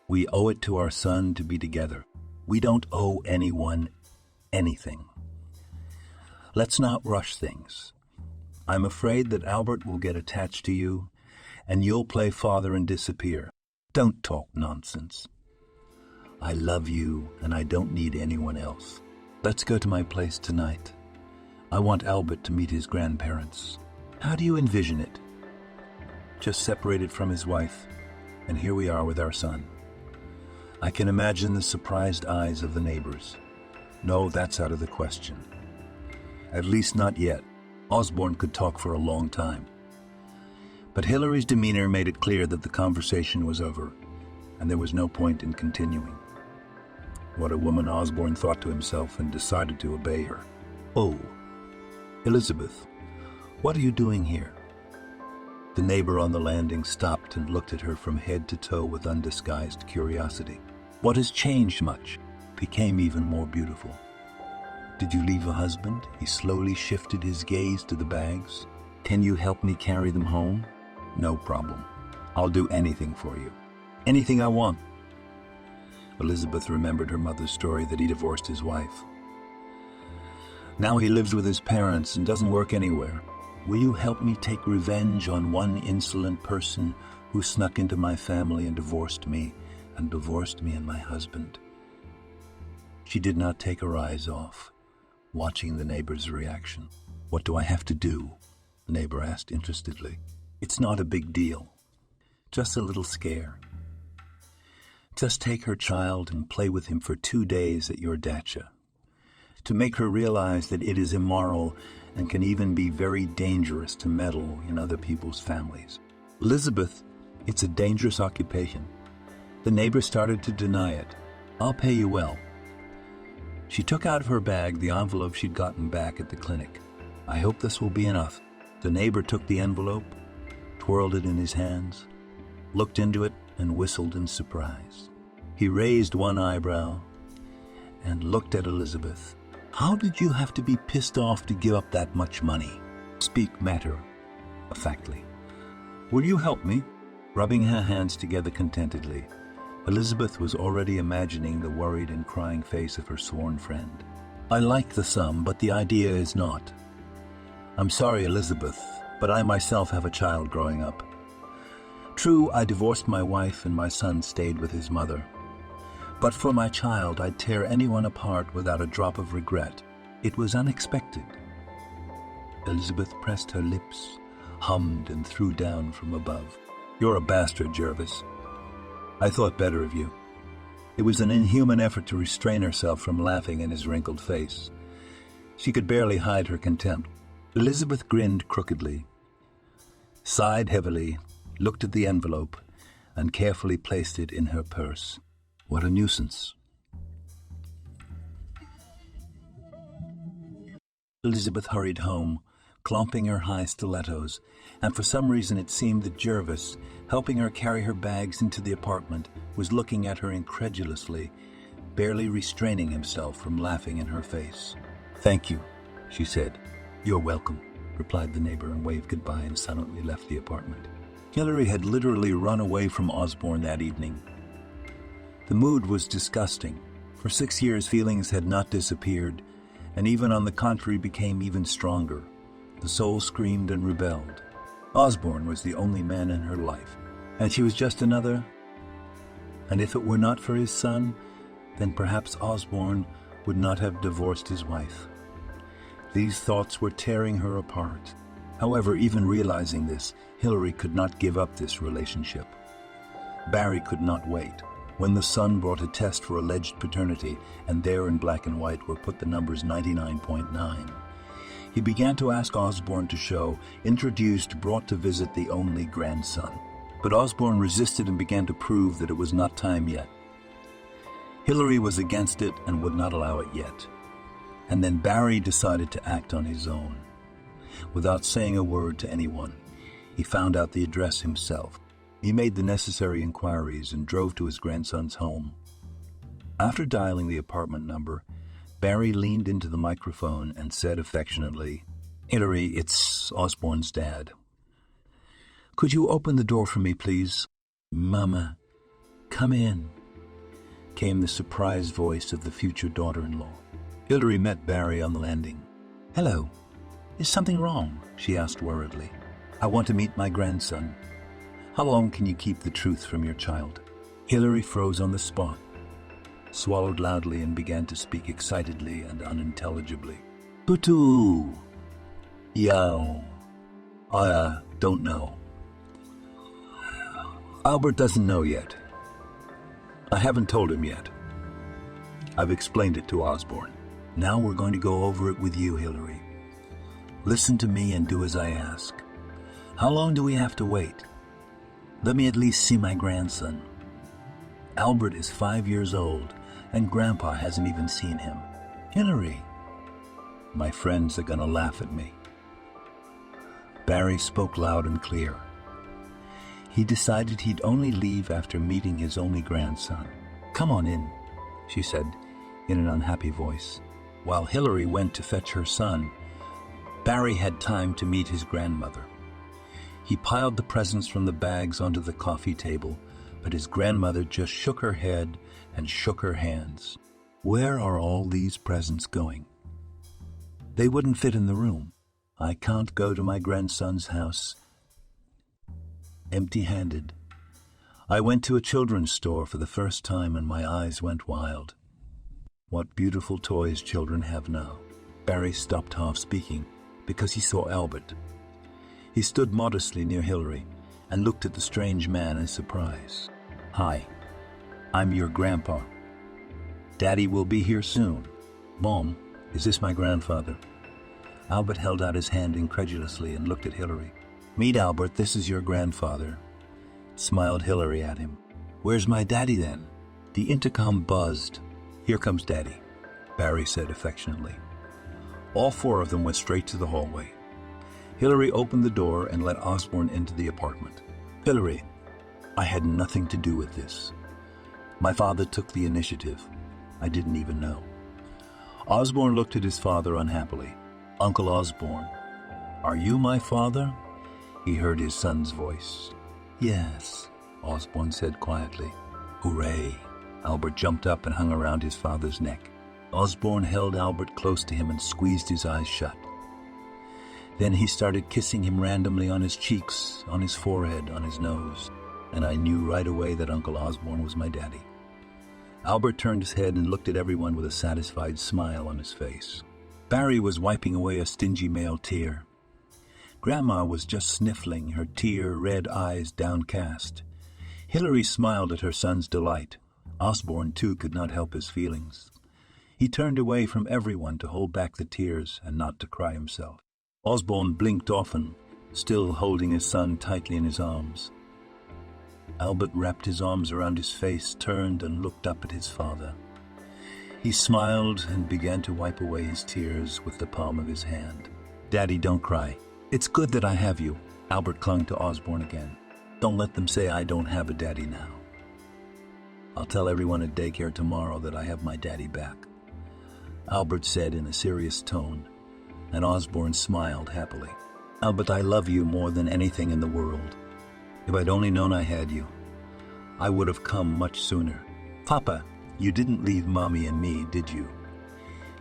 A: We owe it to our son to be together. We don't owe anyone anything. Let's not rush things. I'm afraid that Albert will get attached to you, and you'll play father and disappear. Don't talk nonsense. I love you, and I don't need anyone else. Let's go to my place tonight. I want Albert to meet his grandparents. How do you envision it? Just separated from his wife, and here we are with our son. I can imagine the surprised eyes of the neighbors. No, that's out of the question. At least not yet. Osborne could talk for a long time. But Hilary's demeanor made it clear that the conversation was over, and there was no point in continuing. What a woman, Osborne thought to himself, and decided to obey her. Oh, Elizabeth, what are you doing here? The neighbor on the landing stopped and looked at her from head to toe with undisguised curiosity. What has changed much? Became even more beautiful. Did you leave a husband? He slowly shifted his gaze to the bags. Can you help me carry them home? No problem. I'll do anything for you. Anything I want. Elizabeth remembered her mother's story that he divorced his wife. Now he lives with his parents and doesn't work anywhere. Will you help me take revenge on one insolent person who snuck into my family and divorced me and my husband? She did not take her eyes off, watching the neighbor's reaction. What do I have to do? The neighbor asked interestedly. It's not a big deal. Just a little scare. Just take her child and play with him for 2 days at your dacha, to make her realize that it is immoral and can even be very dangerous to meddle in other people's families. Elizabeth, it's a dangerous occupation. The neighbor started to deny it. I'll pay you well. She took out of her bag the envelope she'd gotten back at the clinic. I hope this will be enough. The neighbor took the envelope, twirled it in his hands, looked into it, and whistled in surprise. He raised one eyebrow and looked at Elizabeth. How did you have to be pissed off to give up that much money? Speak matter-of-factly. Will you help me? Rubbing her hands together contentedly, Elizabeth was already imagining the worried and crying face of her sworn friend. I like the sum, but the idea is not. I'm sorry, Elizabeth, but I myself have a child growing up. True, I divorced my wife and my son stayed with his mother. But for my child, I'd tear anyone apart without a drop of regret. It was unexpected. Elizabeth pressed her lips, hummed, and threw down from above. You're a bastard, Jervis. I thought better of you. It was an inhuman effort to restrain herself from laughing in his wrinkled face. She could barely hide her contempt. Elizabeth grinned crookedly, sighed heavily, looked at the envelope, and carefully placed it in her purse. What a nuisance. Elizabeth hurried home, clomping her high stilettos, and for some reason it seemed that Jervis, helping her carry her bags into the apartment, was looking at her incredulously, barely restraining himself from laughing in her face. Thank you, she said. You're welcome, replied the neighbor, and waved goodbye and silently left the apartment. Hilary had literally run away from Osborne that evening. The mood was disgusting. For 6 years, feelings had not disappeared, and even on the contrary became even stronger. The soul screamed and rebelled. Osborne was the only man in her life, and she was just another. And if it were not for his son, then perhaps Osborne would not have divorced his wife. These thoughts were tearing her apart. However, even realizing this, Hilary could not give up this relationship. Barry could not wait. When the son brought a test for alleged paternity, and there in black and white were put the numbers 99.9, he began to ask Osborne to show, introduced, brought to visit the only grandson. But Osborne resisted and began to prove that it was not time yet. Hilary was against it and would not allow it yet. And then Barry decided to act on his own. Without saying a word to anyone, he found out the address himself. He made the necessary inquiries and drove to his grandson's home. After dialing the apartment number, Barry leaned into the microphone and said affectionately, Hilary, it's Osborne's dad. Could you open the door for me, please? Mama, come in, came the surprised voice of the future daughter-in-law. Hilary met Barry on the landing. Hello. Is something wrong? She asked worriedly. I want to meet my grandson. How long can you keep the truth from your child? Hilary froze on the spot, swallowed loudly, and began to speak excitedly and unintelligibly. Butu! Yo. I don't know. Albert doesn't know yet. I haven't told him yet. I've explained it to Osborne. Now we're going to go over it with you, Hilary. Listen to me and do as I ask. How long do we have to wait? Let me at least see my grandson. Albert is 5 years old, and Grandpa hasn't even seen him. Hilary. My friends are gonna laugh at me. Barry spoke loud and clear. He decided he'd only leave after meeting his only grandson. Come on in, she said in an unhappy voice. While Hilary went to fetch her son, Barry had time to meet his grandmother. He piled the presents from the bags onto the coffee table, but his grandmother just shook her head and shook her hands. Where are all these presents going? They wouldn't fit in the room. I can't go to my grandson's house empty-handed. I went to a children's store for the first time and my eyes went wild. What beautiful toys children have now. Barry stopped half speaking because he saw Albert. He stood modestly near Hilary and looked at the strange man in surprise. Hi, I'm your grandpa. Daddy will be here soon. Mom, is this my grandfather? Albert held out his hand incredulously and looked at Hilary. Meet Albert, this is your grandfather. Smiled Hilary at him. Where's my daddy then? The intercom buzzed. Here comes Daddy, Barry said affectionately. All four of them went straight to the hallway. Hilary opened the door and let Osborne into the apartment. Hilary, I had nothing to do with this. My father took the initiative. I didn't even know. Osborne looked at his father unhappily. Uncle Osborne, are you my father? He heard his son's voice. Yes, Osborne said quietly. Hooray! Albert jumped up and hung around his father's neck. Osborne held Albert close to him and squeezed his eyes shut. Then he started kissing him randomly on his cheeks, on his forehead, on his nose, and I knew right away that Uncle Osborne was my daddy. Albert turned his head and looked at everyone with a satisfied smile on his face. Barry was wiping away a stingy male tear. Grandma was just sniffling, her tear-red eyes downcast. Hilary smiled at her son's delight. Osborne, too, could not help his feelings. He turned away from everyone to hold back the tears and not to cry himself. Osborne blinked often, still holding his son tightly in his arms. Albert wrapped his arms around his face, turned and looked up at his father. He smiled and began to wipe away his tears with the palm of his hand. Daddy, don't cry. It's good that I have you. Albert clung to Osborne again. Don't let them say I don't have a daddy now. I'll tell everyone at daycare tomorrow that I have my daddy back, Albert said in a serious tone, and Osborne smiled happily. Albert, I love you more than anything in the world. If I'd only known I had you, I would have come much sooner. Papa, you didn't leave Mommy and me, did you?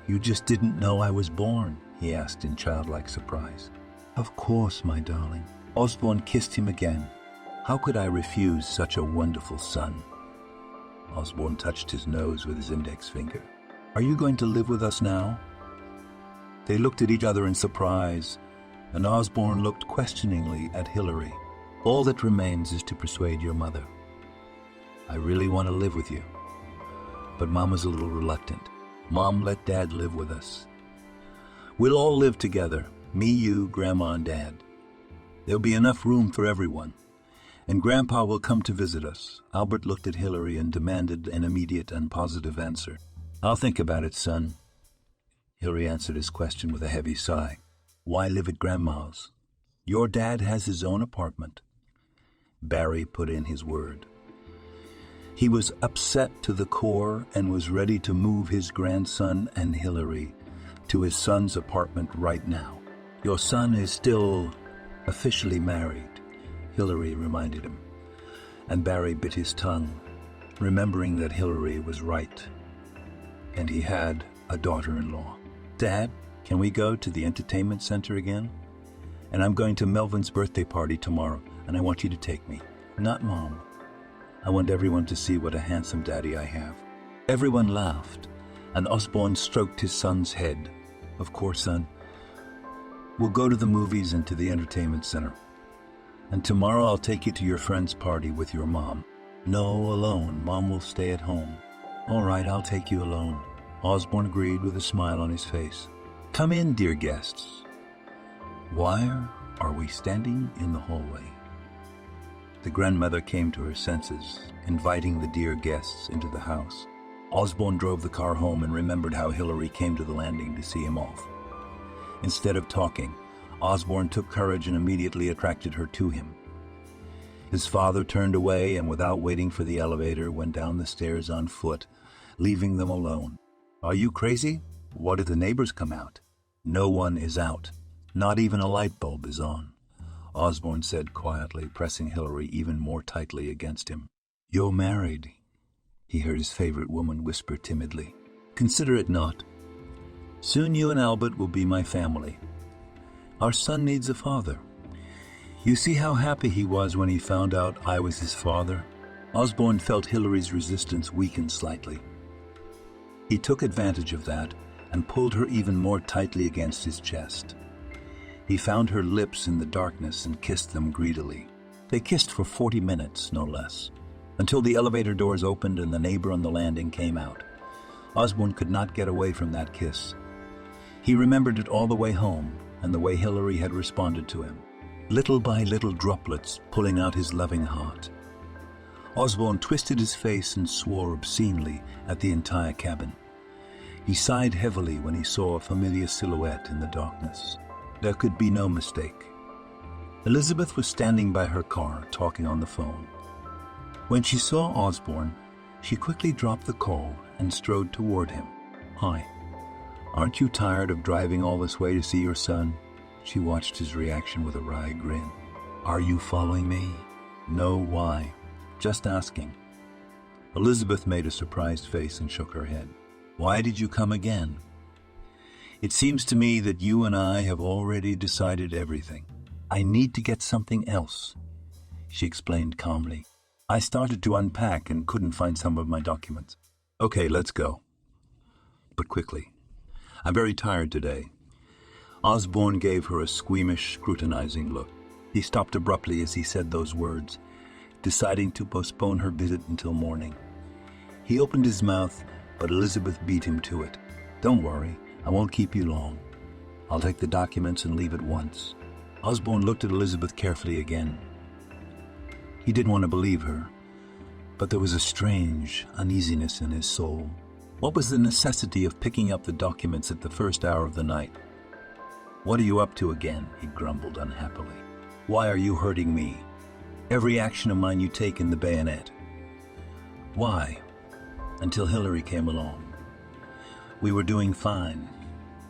A: You just didn't know I was born, he asked in childlike surprise. Of course, my darling. Osborne kissed him again. How could I refuse such a wonderful son? Osborne touched his nose with his index finger. Are you going to live with us now? They looked at each other in surprise, and Osborne looked questioningly at Hilary. All that remains is to persuade your mother. I really want to live with you. But Mama's a little reluctant. Mom, let Dad live with us. We'll all live together, me, you, Grandma, and Dad. There'll be enough room for everyone. And Grandpa will come to visit us. Albert looked at Hilary and demanded an immediate and positive answer. I'll think about it, son. Hilary answered his question with a heavy sigh. Why live at Grandma's? Your dad has his own apartment. Barry put in his word. He was upset to the core and was ready to move his grandson and Hilary to his son's apartment right now. Your son is still officially married, Hilary reminded him, and Barry bit his tongue, remembering that Hilary was right, and he had a daughter-in-law. Dad, can we go to the entertainment center again? And I'm going to Melvin's birthday party tomorrow, and I want you to take me. Not Mom. I want everyone to see what a handsome daddy I have. Everyone laughed, and Osborne stroked his son's head. Of course, son. We'll go to the movies and to the entertainment center. And tomorrow I'll take you to your friend's party with your mom. No, alone. Mom will stay at home. All right, I'll take you alone. Osborne agreed with a smile on his face. Come in, dear guests. Why are we standing in the hallway? The grandmother came to her senses, inviting the dear guests into the house. Osborne drove the car home and remembered how Hilary came to the landing to see him off. Instead of talking, Osborne took courage and immediately attracted her to him. His father turned away and, without waiting for the elevator, went down the stairs on foot, leaving them alone. Are you crazy? What if the neighbors come out? No one is out. Not even a light bulb is on, Osborne said quietly, pressing Hilary even more tightly against him. You're married, he heard his favorite woman whisper timidly. Consider it not. Soon you and Albert will be my family. Our son needs a father. You see how happy he was when he found out I was his father? Osborne felt Hilary's resistance weaken slightly. He took advantage of that and pulled her even more tightly against his chest. He found her lips in the darkness and kissed them greedily. They kissed for 40 minutes, no less, until the elevator doors opened and the neighbor on the landing came out. Osborne could not get away from that kiss. He remembered it all the way home and the way Hilary had responded to him, little by little droplets pulling out his loving heart. Osborne twisted his face and swore obscenely at the entire cabin. He sighed heavily when he saw a familiar silhouette in the darkness. There could be no mistake. Elizabeth was standing by her car, talking on the phone. When she saw Osborne, she quickly dropped the call and strode toward him. Hi. Aren't you tired of driving all this way to see your son? She watched his reaction with a wry grin. Are you following me? No, why? Just asking. Elizabeth made a surprised face and shook her head. Why did you come again? It seems to me that you and I have already decided everything. I need to get something else, she explained calmly. I started to unpack and couldn't find some of my documents. Okay, let's go. But quickly. I'm very tired today. Osborne gave her a squeamish, scrutinizing look. He stopped abruptly as he said those words, deciding to postpone her visit until morning. He opened his mouth, but Elizabeth beat him to it. Don't worry, I won't keep you long. I'll take the documents and leave at once. Osborne looked at Elizabeth carefully again. He didn't want to believe her, but there was a strange uneasiness in his soul. What was the necessity of picking up the documents at the first hour of the night? What are you up to again? He grumbled unhappily. Why are you hurting me? Every action of mine you take in the bayonet. Why? Until Hilary came along. We were doing fine.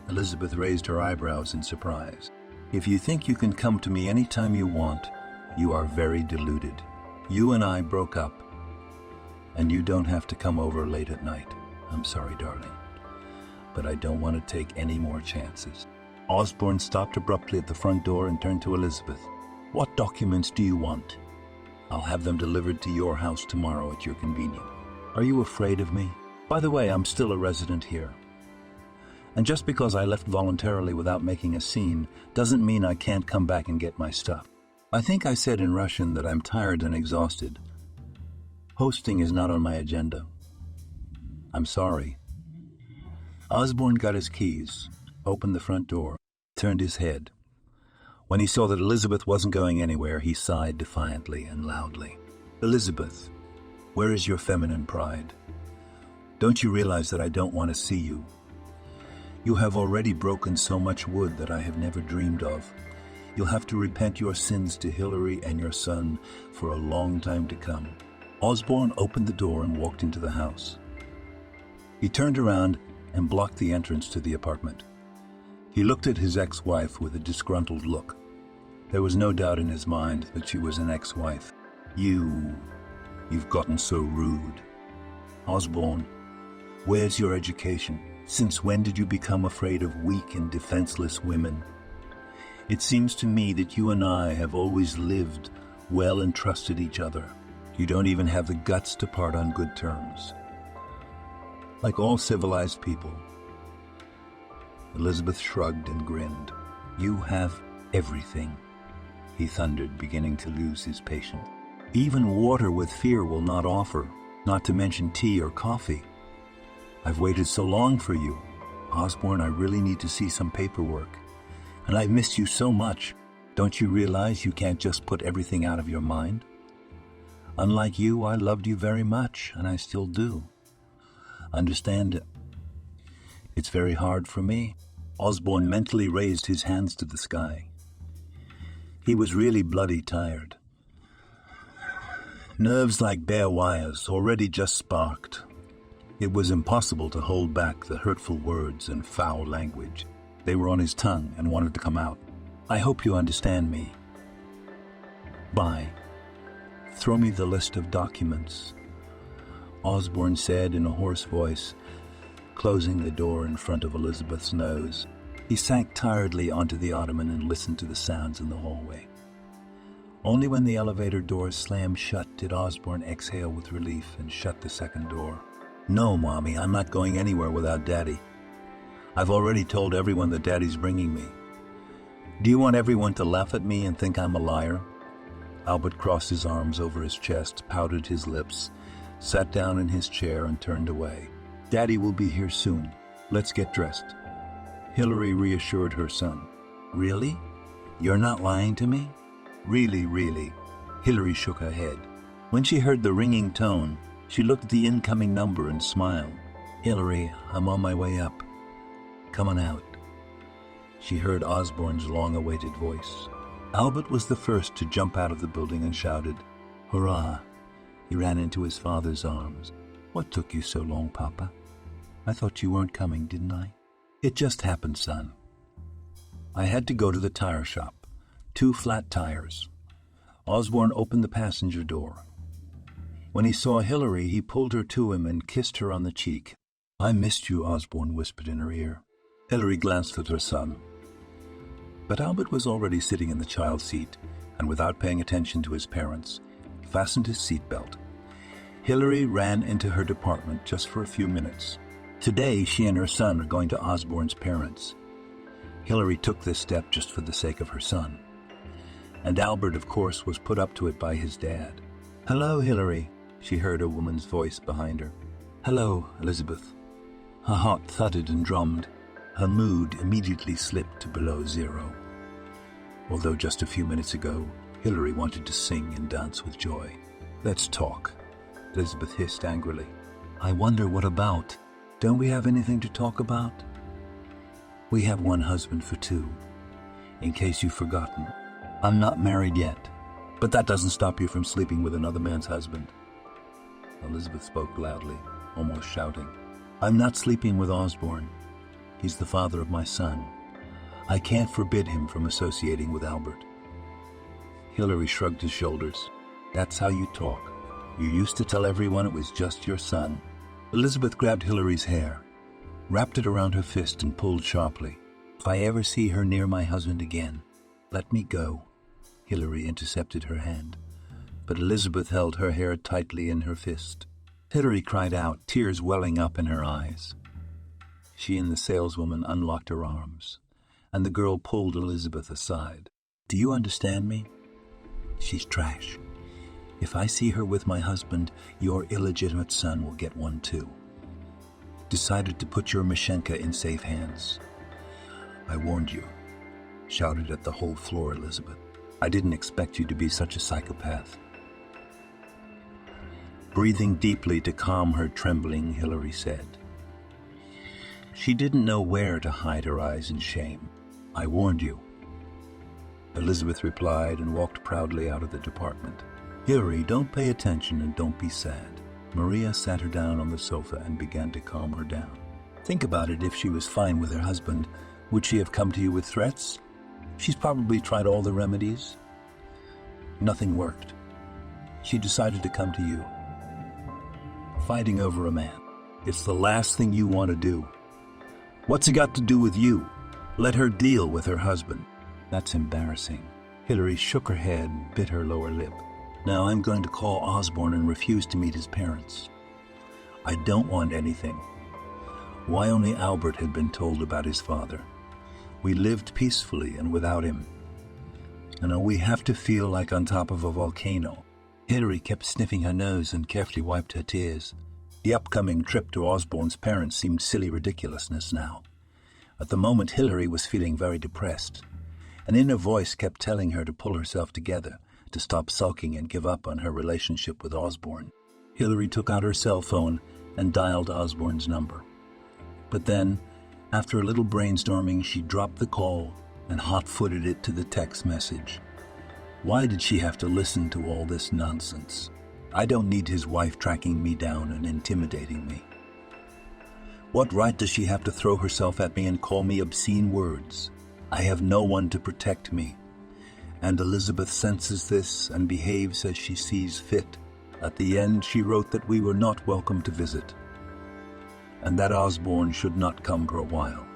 A: Elizabeth raised her eyebrows in surprise. If you think you can come to me any time you want, you are very deluded. You and I broke up, and you don't have to come over late at night. I'm sorry, darling, but I don't want to take any more chances. Osborne stopped abruptly at the front door and turned to Elizabeth. What documents do you want? I'll have them delivered to your house tomorrow at your convenience. Are you afraid of me? By the way, I'm still a resident here. And just because I left voluntarily without making a scene doesn't mean I can't come back and get my stuff. I think I said in Russian that I'm tired and exhausted. Hosting is not on my agenda. I'm sorry. Osborne got his keys, opened the front door, turned his head. When he saw that Elizabeth wasn't going anywhere, he sighed defiantly and loudly. Elizabeth, where is your feminine pride? Don't you realize that I don't want to see you? You have already broken so much wood that I have never dreamed of. You'll have to repent your sins to Hilary and your son for a long time to come. Osborne opened the door and walked into the house. He turned around and blocked the entrance to the apartment. He looked at his ex-wife with a disgruntled look. There was no doubt in his mind that she was an ex-wife. You've gotten so rude. Osborne, where's your education? Since when did you become afraid of weak and defenseless women? It seems to me that you and I have always lived well and trusted each other. You don't even have the guts to part on good terms. Like all civilized people. Elizabeth shrugged and grinned. You have everything, he thundered, beginning to lose his patience. Even water with fear will not offer, not to mention tea or coffee. I've waited so long for you. Osborne, I really need to see some paperwork. And I've missed you so much. Don't you realize you can't just put everything out of your mind? Unlike you, I loved you very much, and I still do. Understand it. It's very hard for me. Osborne mentally raised his hands to the sky. He was really bloody tired. Nerves like bare wires, already just sparked. It was impossible to hold back the hurtful words and foul language. They were on his tongue and wanted to come out. I hope you understand me. Bye. Throw me the list of documents, Osborne said in a hoarse voice, closing the door in front of Elizabeth's nose. He sank tiredly onto the ottoman and listened to the sounds in the hallway. Only when the elevator doors slammed shut did Osborne exhale with relief and shut the second door. No, Mommy, I'm not going anywhere without Daddy. I've already told everyone that Daddy's bringing me. Do you want everyone to laugh at me and think I'm a liar? Albert crossed his arms over his chest, pouted his lips, sat down in his chair and turned away. Daddy will be here soon. Let's get dressed. Hillary reassured her son. Really? You're not lying to me? Really, really. Hillary shook her head. When she heard the ringing tone, she looked at the incoming number and smiled. Hillary, I'm on my way up. Come on out. She heard Osborne's long-awaited voice. Albert was the first to jump out of the building and shouted, Hurrah! He ran into his father's arms. What took you so long, Papa? I thought you weren't coming, didn't I? It just happened, son. I had to go to the tire shop. 2 flat tires. Osborne opened the passenger door. When he saw Hillary, he pulled her to him and kissed her on the cheek. I missed you, Osborne whispered in her ear. Hillary glanced at her son. But Albert was already sitting in the child seat, and without paying attention to his parents, fastened his seatbelt. Hillary ran into her department just for a few minutes. Today, she and her son are going to Osborne's parents. Hillary took this step just for the sake of her son. And Albert, of course, was put up to it by his dad. Hello, Hillary, she heard a woman's voice behind her. Hello, Elizabeth. Her heart thudded and drummed. Her mood immediately slipped to below 0. Although just a few minutes ago, Hillary wanted to sing and dance with joy. Let's talk, Elizabeth hissed angrily. I wonder what about? Don't we have anything to talk about? We have one husband for 2. In case you've forgotten, I'm not married yet, but that doesn't stop you from sleeping with another man's husband. Elizabeth spoke loudly, almost shouting. I'm not sleeping with Osborne. He's the father of my son. I can't forbid him from associating with Albert. Hillary shrugged his shoulders. That's how you talk. You used to tell everyone it was just your son. Elizabeth grabbed Hillary's hair, wrapped it around her fist and pulled sharply. If I ever see her near my husband again, let me go. Hillary intercepted her hand, but Elizabeth held her hair tightly in her fist. Hillary cried out, tears welling up in her eyes. She and the saleswoman unlocked her arms, and the girl pulled Elizabeth aside. Do you understand me? She's trash. If I see her with my husband, your illegitimate son will get one too. Decided to put your Mashenka in safe hands. I warned you, shouted at the whole floor Elizabeth. I didn't expect you to be such a psychopath. Breathing deeply to calm her trembling, Hillary said. She didn't know where to hide her eyes in shame. I warned you. Elizabeth replied and walked proudly out of the department. Hillary, don't pay attention and don't be sad. Maria sat her down on the sofa and began to calm her down. Think about it. If she was fine with her husband, would she have come to you with threats? She's probably tried all the remedies. Nothing worked. She decided to come to you. Fighting over a man. It's the last thing you want to do. What's it got to do with you? Let her deal with her husband. That's embarrassing. Hillary shook her head and bit her lower lip. Now I'm going to call Osborne and refuse to meet his parents. I don't want anything. Why only Albert had been told about his father. We lived peacefully and without him. And we have to feel like on top of a volcano. Hilary kept sniffing her nose and carefully wiped her tears. The upcoming trip to Osborne's parents seemed silly ridiculousness now. At the moment, Hilary was feeling very depressed. An inner voice kept telling her to pull herself together, to stop sulking and give up on her relationship with Osborne. Hilary took out her cell phone and dialed Osborne's number. But then, after a little brainstorming, she dropped the call and hot-footed it to the text message. Why did she have to listen to all this nonsense? I don't need his wife tracking me down and intimidating me. What right does she have to throw herself at me and call me obscene words? I have no one to protect me. And Elizabeth senses this and behaves as she sees fit. At the end, she wrote that we were not welcome to visit, and that Osborne should not come for a while.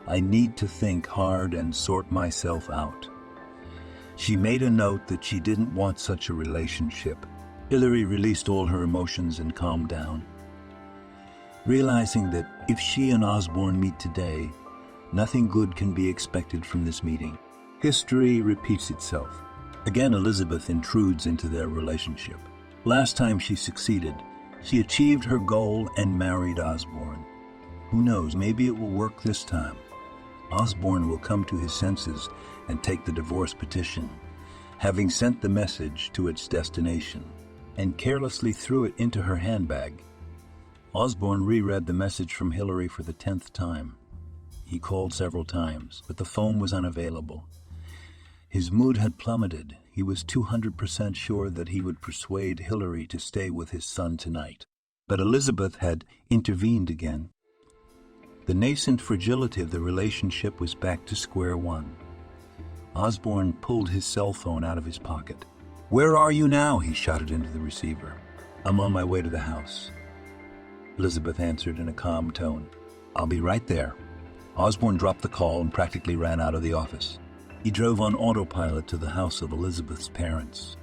A: I need to think hard and sort myself out. She made a note that she didn't want such a relationship. Hilary released all her emotions and calmed down, realizing that if she and Osborne meet today, nothing good can be expected from this meeting. History repeats itself. Again, Elizabeth intrudes into their relationship. Last time she succeeded, she achieved her goal and married Osborne. Who knows, maybe it will work this time. Osborne will come to his senses and take the divorce petition, having sent the message to its destination, and carelessly threw it into her handbag. Osborne reread the message from Hilary for the 10th time. He called several times, but the phone was unavailable. His mood had plummeted. He was 200% sure that he would persuade Hilary to stay with his son tonight. But Elizabeth had intervened again. The nascent fragility of the relationship was back to square one. Osborne pulled his cell phone out of his pocket. "Where are you now?" he shouted into the receiver. "I'm on my way to the house." Elizabeth answered in a calm tone. "I'll be right there." Osborne dropped the call and practically ran out of the office. He drove on autopilot to the house of Elizabeth's parents.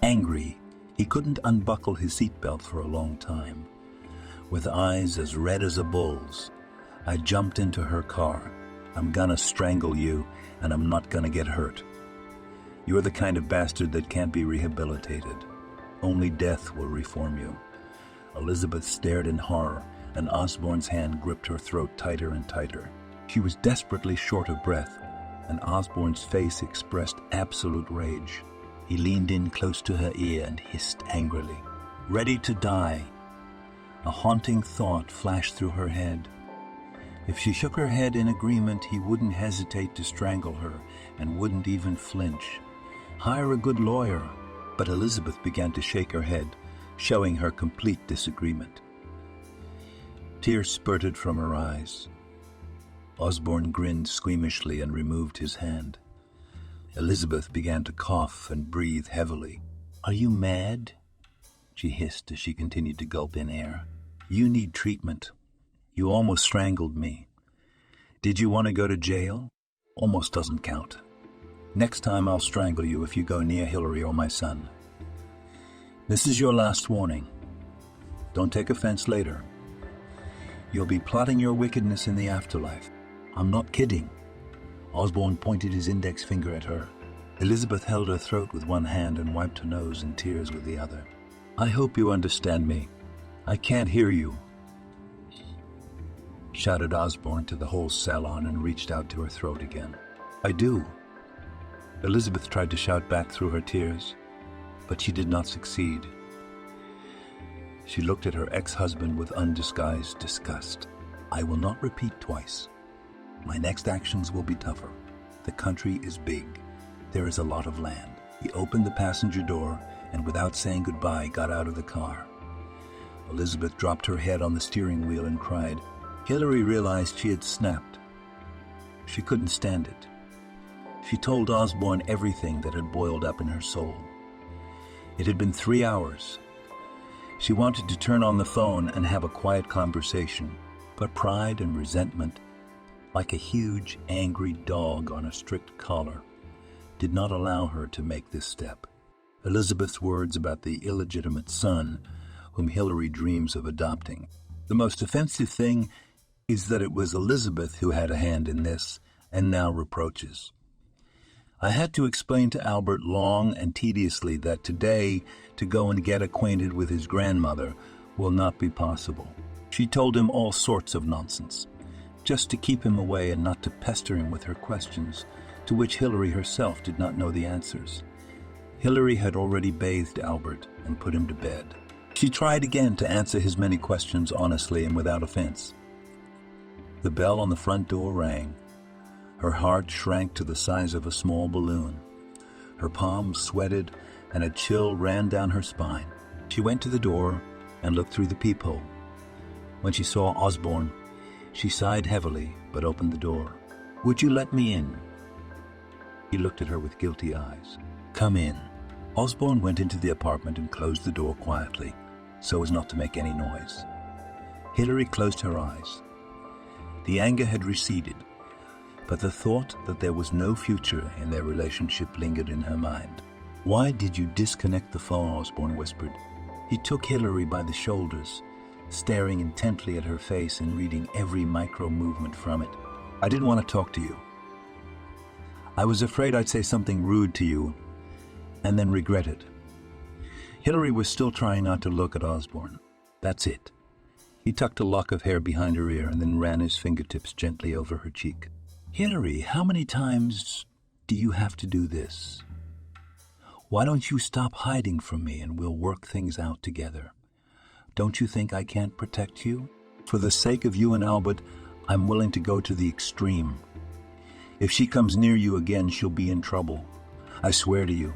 A: Angry, he couldn't unbuckle his seatbelt for a long time. With eyes as red as a bull's, I jumped into her car. "I'm gonna strangle you, and I'm not gonna get hurt. You're the kind of bastard that can't be rehabilitated. Only death will reform you." Elizabeth stared in horror, and Osborne's hand gripped her throat tighter and tighter. She was desperately short of breath, and Osborne's face expressed absolute rage. He leaned in close to her ear and hissed angrily, "Ready to die." A haunting thought flashed through her head. If she shook her head in agreement, he wouldn't hesitate to strangle her and wouldn't even flinch. Hire a good lawyer. But Elizabeth began to shake her head, showing her complete disagreement. Tears spurted from her eyes. Osborne grinned squeamishly and removed his hand. Elizabeth began to cough and breathe heavily. "Are you mad?" she hissed as she continued to gulp in air. "You need treatment. You almost strangled me. Did you want to go to jail? Almost doesn't count. Next time I'll strangle you if you go near Hilary or my son. This is your last warning. Don't take offense later. You'll be plotting your wickedness in the afterlife. I'm not kidding." Osborne pointed his index finger at her. Elizabeth held her throat with one hand and wiped her nose and tears with the other. "I hope you understand me. I can't hear you," shouted Osborne to the whole salon and reached out to her throat again. "I do." Elizabeth tried to shout back through her tears, but she did not succeed. She looked at her ex-husband with undisguised disgust. "I will not repeat twice. My next actions will be tougher. The country is big. There is a lot of land." He opened the passenger door and without saying goodbye got out of the car. Elizabeth dropped her head on the steering wheel and cried. Hilary realized she had snapped. She couldn't stand it. She told Osborne everything that had boiled up in her soul. It had been 3 hours. She wanted to turn on the phone and have a quiet conversation, but pride and resentment, like a huge, angry dog on a strict collar, did not allow her to make this step. Elizabeth's words about the illegitimate son whom Hilary dreams of adopting, The most offensive thing is that it was Elizabeth who had a hand in this, and now reproaches. I had to explain to Albert long and tediously that today to go and get acquainted with his grandmother will not be possible. She told him all sorts of nonsense, just to keep him away and not to pester him with her questions, to which Hilary herself did not know the answers. Hilary had already bathed Albert and put him to bed. She tried again to answer his many questions honestly and without offense. The bell on the front door rang. Her heart shrank to the size of a small balloon. Her palms sweated and a chill ran down her spine. She went to the door and looked through the peephole. When she saw Osborne, she sighed heavily but opened the door. "Would you let me in?" He looked at her with guilty eyes. "Come in." Osborne went into the apartment and closed the door quietly, so as not to make any noise. Hilary closed her eyes. The anger had receded, but the thought that there was no future in their relationship lingered in her mind. "Why did you disconnect the phone?" Osborne whispered. He took Hilary by the shoulders, staring intently at her face and reading every micro-movement from it. "I didn't want to talk to you. I was afraid I'd say something rude to you, and then regret it." Hilary was still trying not to look at Osborne. "That's it." He tucked a lock of hair behind her ear and then ran his fingertips gently over her cheek. "Hilary, how many times do you have to do this? Why don't you stop hiding from me and we'll work things out together? Don't you think I can't protect you? For the sake of you and Albert, I'm willing to go to the extreme. If she comes near you again, she'll be in trouble. I swear to you.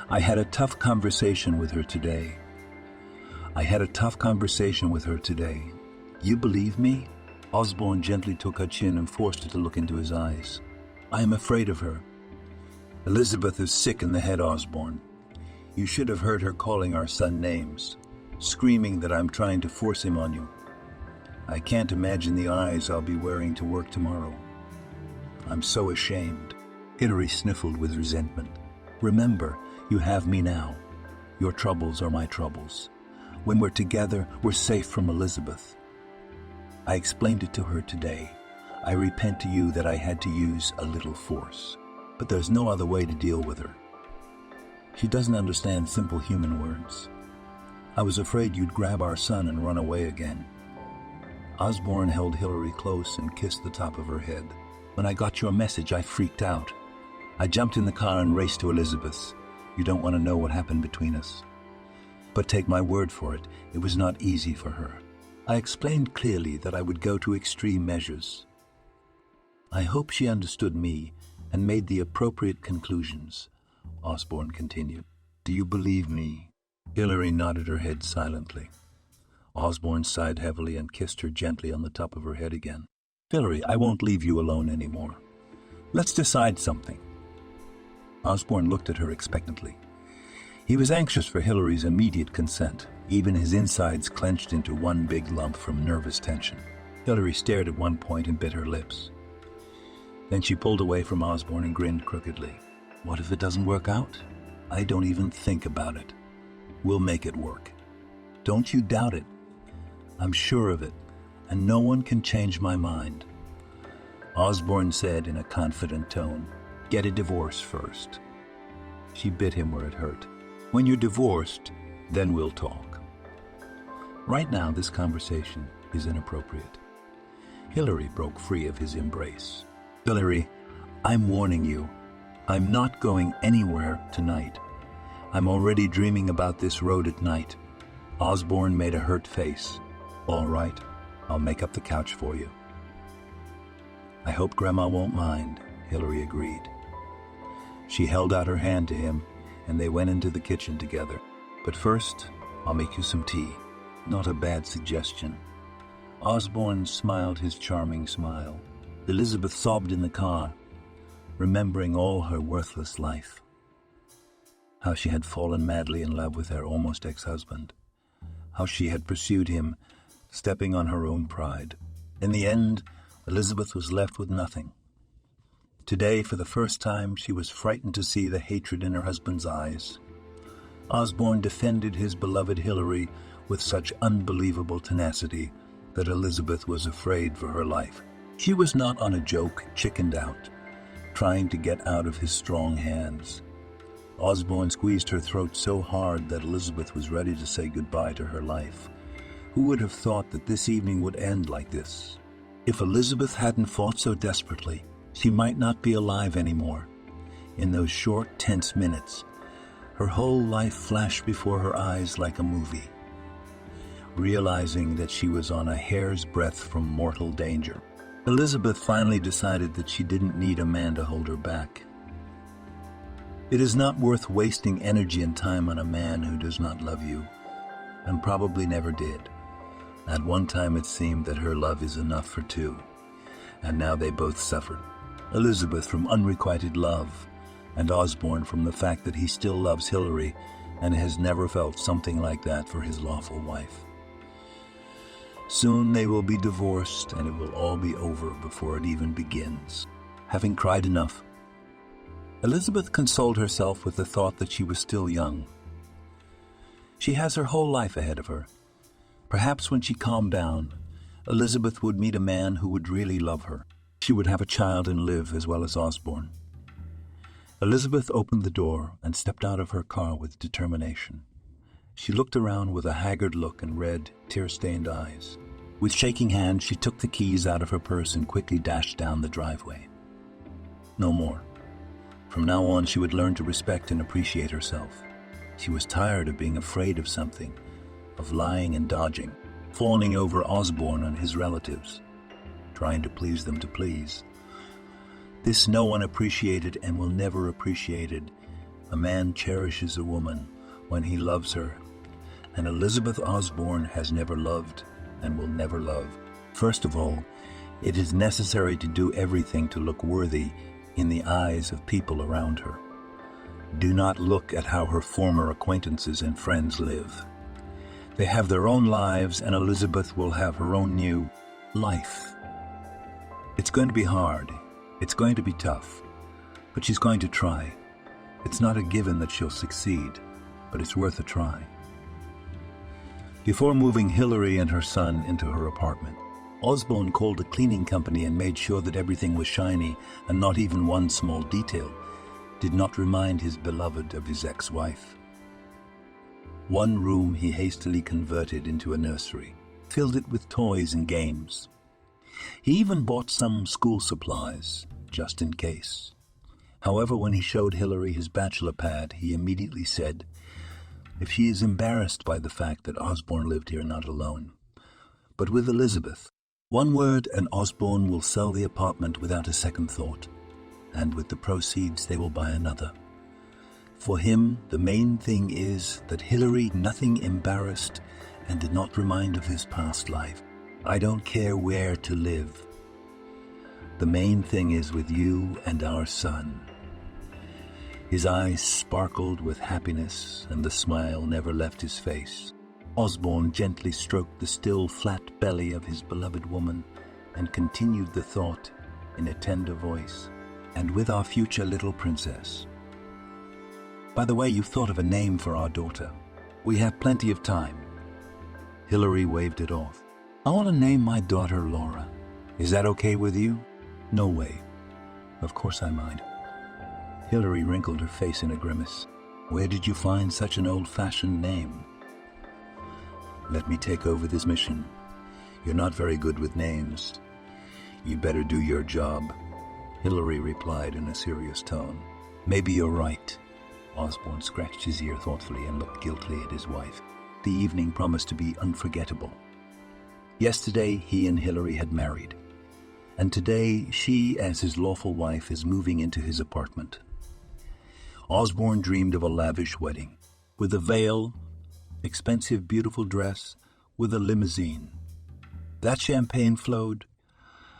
A: I had a tough conversation with her today. You believe me?" Osborne gently took her chin and forced her to look into his eyes. "I am afraid of her. Elizabeth is sick in the head, Osborne. You should have heard her calling our son names, screaming that I'm trying to force him on you. I can't imagine the eyes I'll be wearing to work tomorrow. I'm so ashamed." Hilary sniffled with resentment. "Remember, you have me now. Your troubles are my troubles. When we're together, we're safe from Elizabeth. I explained it to her today. I repent to you that I had to use a little force. But there's no other way to deal with her. She doesn't understand simple human words. I was afraid you'd grab our son and run away again." Osborne held Hilary close and kissed the top of her head. "When I got your message, I freaked out. I jumped in the car and raced to Elizabeth's. You don't want to know what happened between us. But take my word for it, it was not easy for her. I explained clearly that I would go to extreme measures. I hope she understood me and made the appropriate conclusions," Osborne continued. "Do you believe me?" Hilary nodded her head silently. Osborne sighed heavily and kissed her gently on the top of her head again. "Hilary, I won't leave you alone anymore. Let's decide something." Osborne looked at her expectantly. He was anxious for Hilary's immediate consent. Even his insides clenched into one big lump from nervous tension. Hilary stared at one point and bit her lips. Then she pulled away from Osborne and grinned crookedly. "What if it doesn't work out? I don't even think about it. We'll make it work. Don't you doubt it. I'm sure of it, and no one can change my mind." Osborne said in a confident tone, "Get a divorce first." She bit him where it hurt. "When you're divorced, then we'll talk. Right now, this conversation is inappropriate." Hilary broke free of his embrace. "Hilary, I'm warning you. I'm not going anywhere tonight. I'm already dreaming about this road at night." Osborne made a hurt face. "All right, I'll make up the couch for you." "I hope Grandma won't mind," Hilary agreed. She held out her hand to him, and they went into the kitchen together. "But first, I'll make you some tea." "Not a bad suggestion." Osborne smiled his charming smile. Elizabeth sobbed in the car, remembering all her worthless life. How she had fallen madly in love with her almost ex-husband. How she had pursued him, stepping on her own pride. In the end, Elizabeth was left with nothing. Today, for the first time, she was frightened to see the hatred in her husband's eyes. Osborne defended his beloved Hilary with such unbelievable tenacity that Elizabeth was afraid for her life. She was not on a joke, chickened out, trying to get out of his strong hands. Osborne squeezed her throat so hard that Elizabeth was ready to say goodbye to her life. Who would have thought that this evening would end like this? If Elizabeth hadn't fought so desperately, she might not be alive anymore. In those short, tense minutes, her whole life flashed before her eyes like a movie. Realizing that she was on a hair's breadth from mortal danger, Elizabeth finally decided that she didn't need a man to hold her back. It is not worth wasting energy and time on a man who does not love you, and probably never did. At one time it seemed that her love is enough for two, and now they both suffered. Elizabeth from unrequited love, and Osborne from the fact that he still loves Hilary and has never felt something like that for his lawful wife. Soon they will be divorced, and it will all be over before it even begins. Having cried enough, Elizabeth consoled herself with the thought that she was still young. She has her whole life ahead of her. Perhaps when she calmed down, Elizabeth would meet a man who would really love her. She would have a child and live as well as Osborne. Elizabeth opened the door and stepped out of her car with determination. She looked around with a haggard look and red, tear-stained eyes. With shaking hands, she took the keys out of her purse and quickly dashed down the driveway. No more. From now on, she would learn to respect and appreciate herself. She was tired of being afraid of something, of lying and dodging, fawning over Osborne and his relatives, trying to please them to please. This no one appreciated and will never appreciate it. A man cherishes a woman when he loves her, and Elizabeth Osborne has never loved and will never love. First of all, it is necessary to do everything to look worthy in the eyes of people around her. Do not look at how her former acquaintances and friends live. They have their own lives, and Elizabeth will have her own new life. It's going to be hard. It's going to be tough. But she's going to try. It's not a given that she'll succeed, but it's worth a try. Before moving Hilary and her son into her apartment, Osborne called a cleaning company and made sure that everything was shiny and not even one small detail did not remind his beloved of his ex-wife. One room he hastily converted into a nursery, filled it with toys and games. He even bought some school supplies, just in case. However, when he showed Hilary his bachelor pad, he immediately said, if she is embarrassed by the fact that Osborne lived here not alone, but with Elizabeth, one word and Osborne will sell the apartment without a second thought, and with the proceeds they will buy another. For him, the main thing is that Hilary nothing embarrassed and did not remind of his past life. I don't care where to live. The main thing is with you and our son. His eyes sparkled with happiness, and the smile never left his face. Osborne gently stroked the still flat belly of his beloved woman and continued the thought in a tender voice, and with our future little princess. By the way, you've thought of a name for our daughter. We have plenty of time. Hilary waved it off. I want to name my daughter Laura. Is that okay with you? No way. Of course I mind. Hilary wrinkled her face in a grimace. Where did you find such an old-fashioned name? Let me take over this mission. You're not very good with names. You'd better do your job, Hilary replied in a serious tone. Maybe you're right. Osborne scratched his ear thoughtfully and looked guiltily at his wife. The evening promised to be unforgettable. Yesterday, he and Hilary had married, and today she, as his lawful wife, is moving into his apartment. Osborne dreamed of a lavish wedding, with a veil, expensive, beautiful dress, with a limousine. That champagne flowed.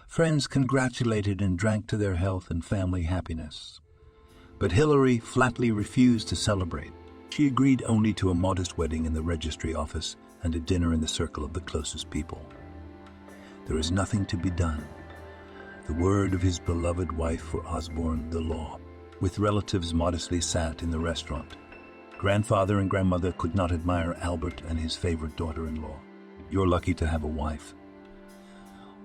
A: Friends congratulated and drank to their health and family happiness. But Hilary flatly refused to celebrate. She agreed only to a modest wedding in the registry office and a dinner in the circle of the closest people. There is nothing to be done. The word of his beloved wife for Osborne, the law. With relatives modestly sat in the restaurant. Grandfather and grandmother could not admire Albert and his favorite daughter-in-law. You're lucky to have a wife,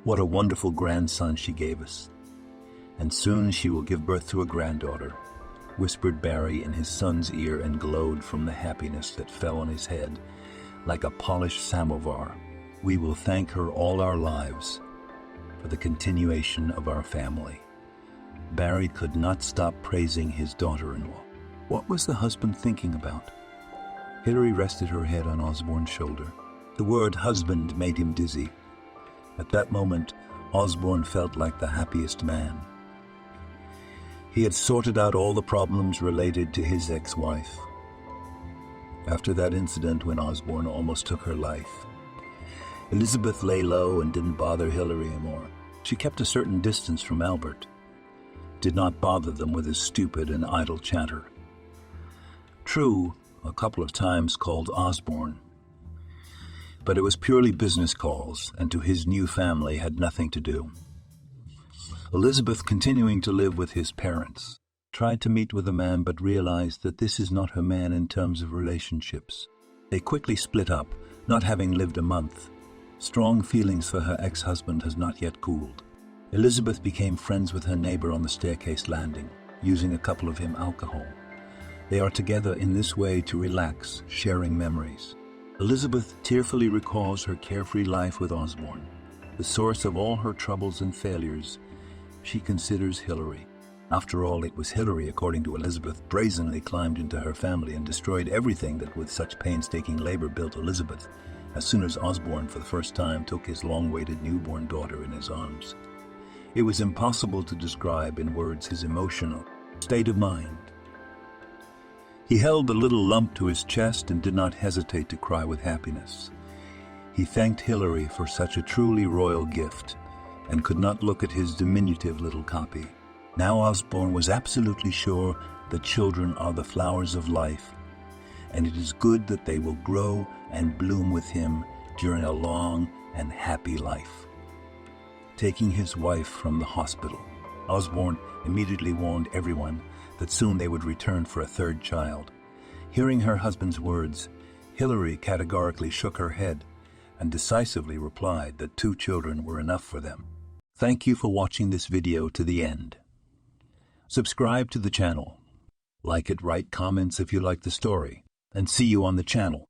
A: What a wonderful grandson she gave us. And soon she will give birth to a granddaughter, whispered Barry in his son's ear and glowed from the happiness that fell on his head like a polished samovar. We will thank her all our lives for the continuation of our family. Barry could not stop praising his daughter-in-law. What was the husband thinking about? Hilary rested her head on Osborne's shoulder. The word husband made him dizzy. At that moment, Osborne felt like the happiest man. He had sorted out all the problems related to his ex-wife. After that incident when Osborne almost took her life, Elizabeth lay low and didn't bother Hilary anymore. She kept a certain distance from Albert, did not bother them with his stupid and idle chatter. True, a couple of times called Osborne, but it was purely business calls, and to his new family had nothing to do. Elizabeth, continuing to live with his parents, tried to meet with a man but realized that this is not her man in terms of relationships. They quickly split up, not having lived a month. Strong feelings for her ex-husband has not yet cooled. Elizabeth became friends with her neighbor on the staircase landing, using a couple of him alcohol. They are together in this way to relax, sharing memories. Elizabeth tearfully recalls her carefree life with Osborne. The source of all her troubles and failures, she considers Hilary. After all, it was Hilary, according to Elizabeth, brazenly climbed into her family and destroyed everything that with such painstaking labor built Elizabeth, as soon as Osborne for the first time took his long-awaited newborn daughter in his arms. It was impossible to describe in words his emotional state of mind. He held the little lump to his chest and did not hesitate to cry with happiness. He thanked Hilary for such a truly royal gift and could not look at his diminutive little copy. Now Osborne was absolutely sure that children are the flowers of life, and it is good that they will grow and bloom with him during a long and happy life. Taking his wife from the hospital, Osborne immediately warned everyone that soon they would return for a third child. Hearing her husband's words, Hilary categorically shook her head and decisively replied that 2 children were enough for them. Thank you for watching this video to the end. Subscribe to the channel. Like it, write comments if you like the story, and see you on the channel.